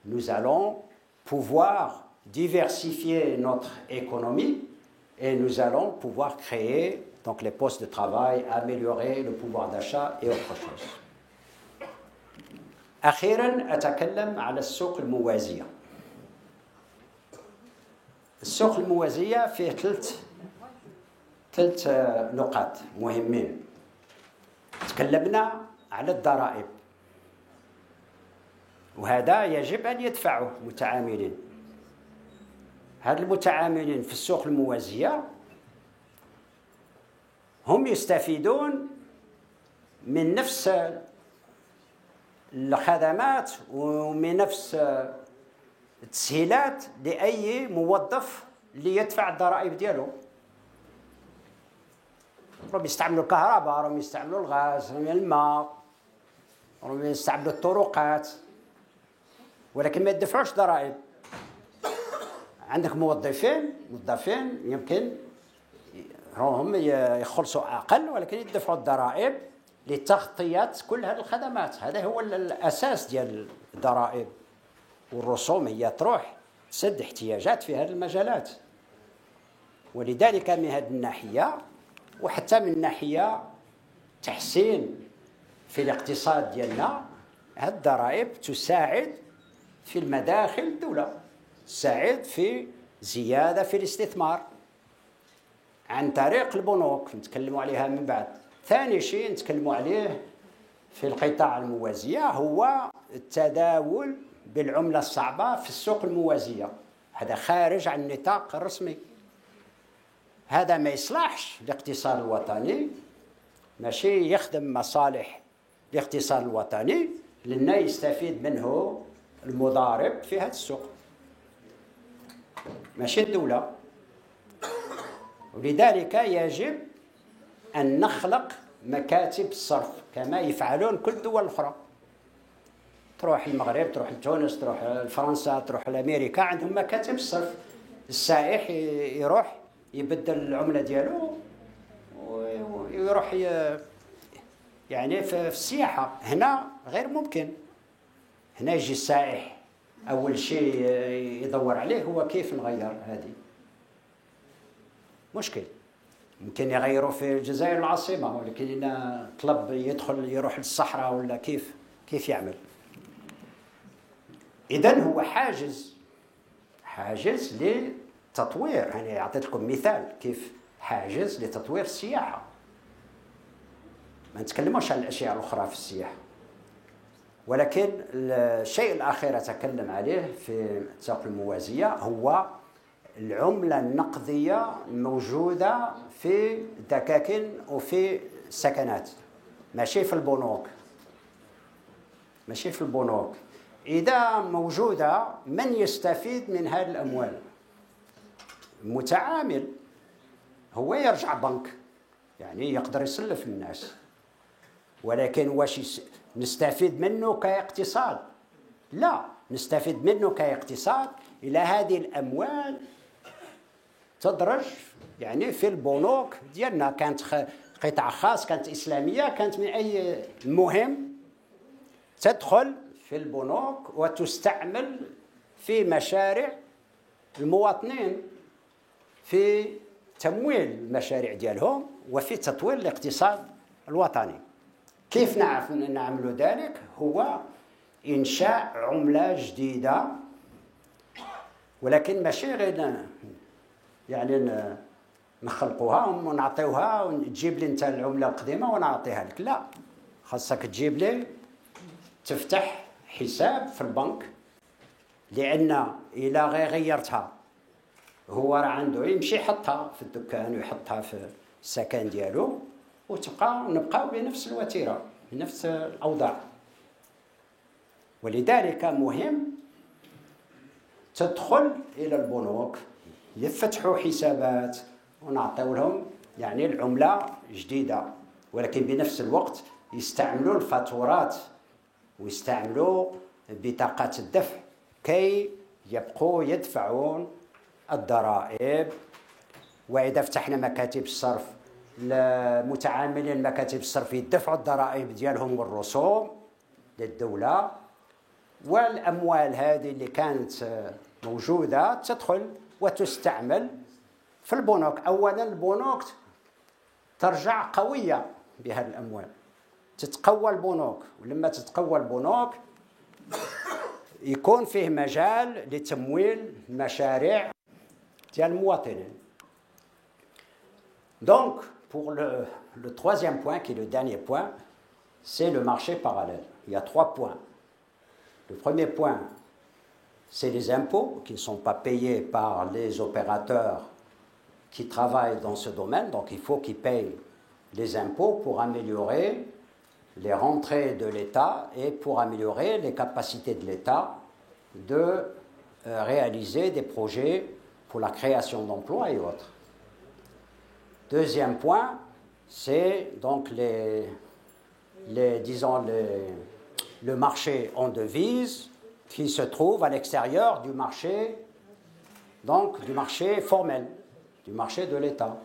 nous allons pouvoir diversifier notre économie et nous allons pouvoir créer donc les postes de travail, améliorer le pouvoir d'achat et autre chose. أخيراً أتكلم على السوق الموازية. السوق الموازية فيه ثلاث نقاط مهمين. تكلمنا على الضرائب، وهذا يجب أن يدفعه المتعاملين. هاد المتعاملين في السوق الموازية هم يستفيدون من نفس الخدمات ومن نفس التسهيلات لأي موظف اللي يدفع الضرائب ديالو. راهم يستعملوا الكهرباء، راهم يستعملوا الغاز، راهم الماء، راهم يستعملوا الطرقات، ولكن ما يدفعوش ضرائب. عندك موظفين يمكن هم يخلصوا أقل ولكن يدفعوا الضرائب لتغطية كل هذه الخدمات. هذا هو الأساس ديال الضرائب، والرسوم هي تروح تسد احتياجات في هذه المجالات. ولذلك من هذه الناحية وحتى من ناحية تحسين في الاقتصاد ديالنا، هذه الضرائب تساعد في المداخل الدولة، تساعد في زيادة في الاستثمار عن طريق البنوك، نتكلموا عليها من بعد. ثاني شيء نتكلموا عليه في القطاع الموازية هو التداول بالعملة الصعبة في السوق الموازية. هذا خارج عن النطاق الرسمي، هذا ما يصلحش الاقتصاد الوطني، ماشي يخدم مصالح الاقتصاد الوطني، لأنه يستفيد منه المضارب في هذا السوق ماشي الدولة. ولذلك يجب أن نخلق مكاتب الصرف كما يفعلون كل الدول الأخرى. تروح المغرب، تروح لتونس، تروح لفرنسا، تروح لأمريكا، عندهم مكاتب الصرف. السائح يروح يبدل العملة ديالو ويروح يعني في السياحة. هنا غير ممكن. هنا يجي السائح أول شيء يدور عليه هو كيف نغير هذه. مشكل. ممكن يغيروا في الجزائر العاصمة، ولكن إذا طلب يروح للصحراء ولا كيف يعمل؟ إذن هو حاجز لتطوير. يعني أعطيت لكم مثال كيف حاجز لتطوير السياحة. ما نتكلموش عن الأشياء الأخرى في السياحة. ولكن الشيء الأخير أتكلم عليه في السوق الموازية هو العملة النقدية الموجودة في الدكاكين وفي السكنات، ماشي في البنوك. إذا موجودة، من يستفيد من هذه الأموال؟ المتعامل. هو يرجع بنك، يعني يقدر يسلف الناس، ولكن واش نستفيد منه كاقتصاد؟ لا، نستفيد منه كاقتصاد إلى هذه الأموال تدرج يعني في البنوك ديالنا. كانت قطاع خاص، كانت إسلامية، كانت من أي المهم تدخل في البنوك وتستعمل في مشاريع المواطنين، في تمويل المشاريع ديالهم وفي تطوير الاقتصاد الوطني. كيف نعمل ذلك؟ هو إنشاء عملة جديدة، ولكن ماشي غير يعني نخلقوها ونعطيوها وتجيب لي انت العملة القديمة ونعطيها لك، لا، خاصك تجيب لي تفتح حساب في البنك، لأن إلا غيرتها هو راه عنده يمشي يحطها في الدكان ويحطها في السكن ديالو نبقاو بنفس الوتيرة بنفس الأوضاع. ولذلك مهم تدخل إلى البنوك يفتحوا حسابات ونعطيو لهم يعني العملة جديدة، ولكن بنفس الوقت يستعملوا الفاتورات ويستعملوا بطاقات الدفع كي يبقوا يدفعون الضرائب. وإذا فتحنا مكاتب الصرف، المتعاملين مكاتب الصرف يدفعوا الضرائب ديالهم والرسوم للدولة، والأموال هذه اللي كانت موجودة تدخل وتستعمل في البنوك. أولا البنوك ترجع قوية بهذه الأموال، تتقوى البنوك، ولما تتقوى البنوك يكون فيه مجال لتمويل مشاريع ديال المواطنين. Donc, pour le troisième point, qui est le dernier point, c'est le marché parallèle. Il y a 3 points. Le premier point, c'est les impôts qui ne sont pas payés par les opérateurs qui travaillent dans ce domaine. Donc, il faut qu'ils payent les impôts pour améliorer les rentrées de l'État et pour améliorer les capacités de l'État de réaliser des projets pour la création d'emplois et autres. Deuxième point, c'est donc le marché en devises qui se trouve à l'extérieur du marché, donc du marché formel, du marché de l'État.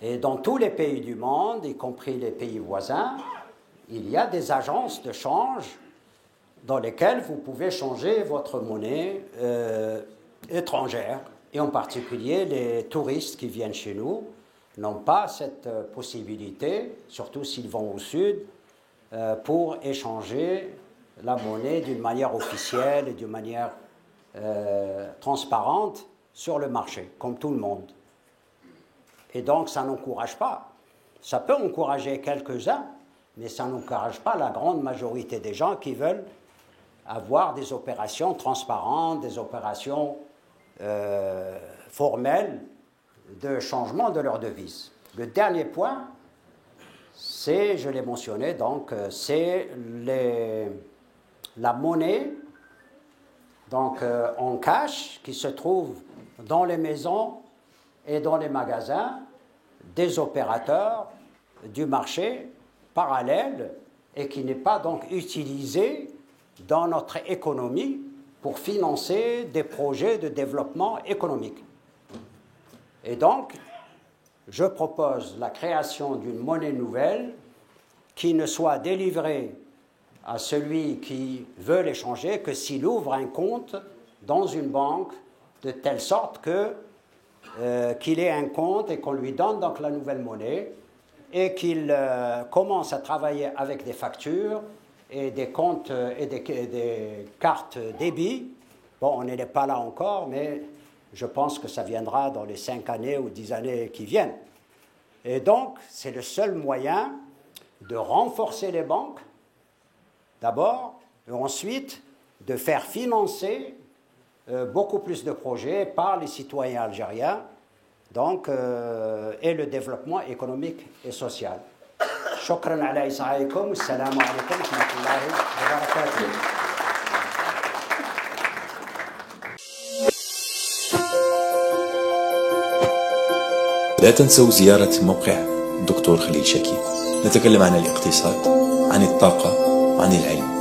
Et dans tous les pays du monde, y compris les pays voisins, il y a des agences de change dans lesquelles vous pouvez changer votre monnaie étrangère. Et en particulier, les touristes qui viennent chez nous n'ont pas cette possibilité, surtout s'ils vont au sud, pour échanger la monnaie d'une manière officielle et d'une manière transparente sur le marché, comme tout le monde. Et donc, ça n'encourage pas. Ça peut encourager quelques-uns, mais ça n'encourage pas la grande majorité des gens qui veulent avoir des opérations transparentes, des opérations formelles de changement de leur devise. Le dernier point, c'est, je l'ai mentionné, donc, c'est la monnaie donc, en cash qui se trouve dans les maisons et dans les magasins des opérateurs du marché parallèle et qui n'est pas donc utilisée dans notre économie pour financer des projets de développement économique. Et donc, je propose la création d'une monnaie nouvelle qui ne soit délivrée à celui qui veut l'échanger que s'il ouvre un compte dans une banque de telle sorte qu'il ait un compte et qu'on lui donne donc la nouvelle monnaie et qu'il commence à travailler avec des factures et des comptes et des cartes débit. Bon, on n'est pas là encore, mais je pense que ça viendra dans les 5 années ou 10 années qui viennent. Et donc, c'est le seul moyen de renforcer les banques, d'abord, et ensuite de faire financer beaucoup plus de projets par les citoyens algériens, donc, et le développement économique et social. شكرا على إسعادكم والسلام عليكم ورحمة الله وبركاته. لا تنسوا زيارة موقع الدكتور خليل شكيب. نتكلم عن الاقتصاد، عن الطاقة وعن العلم.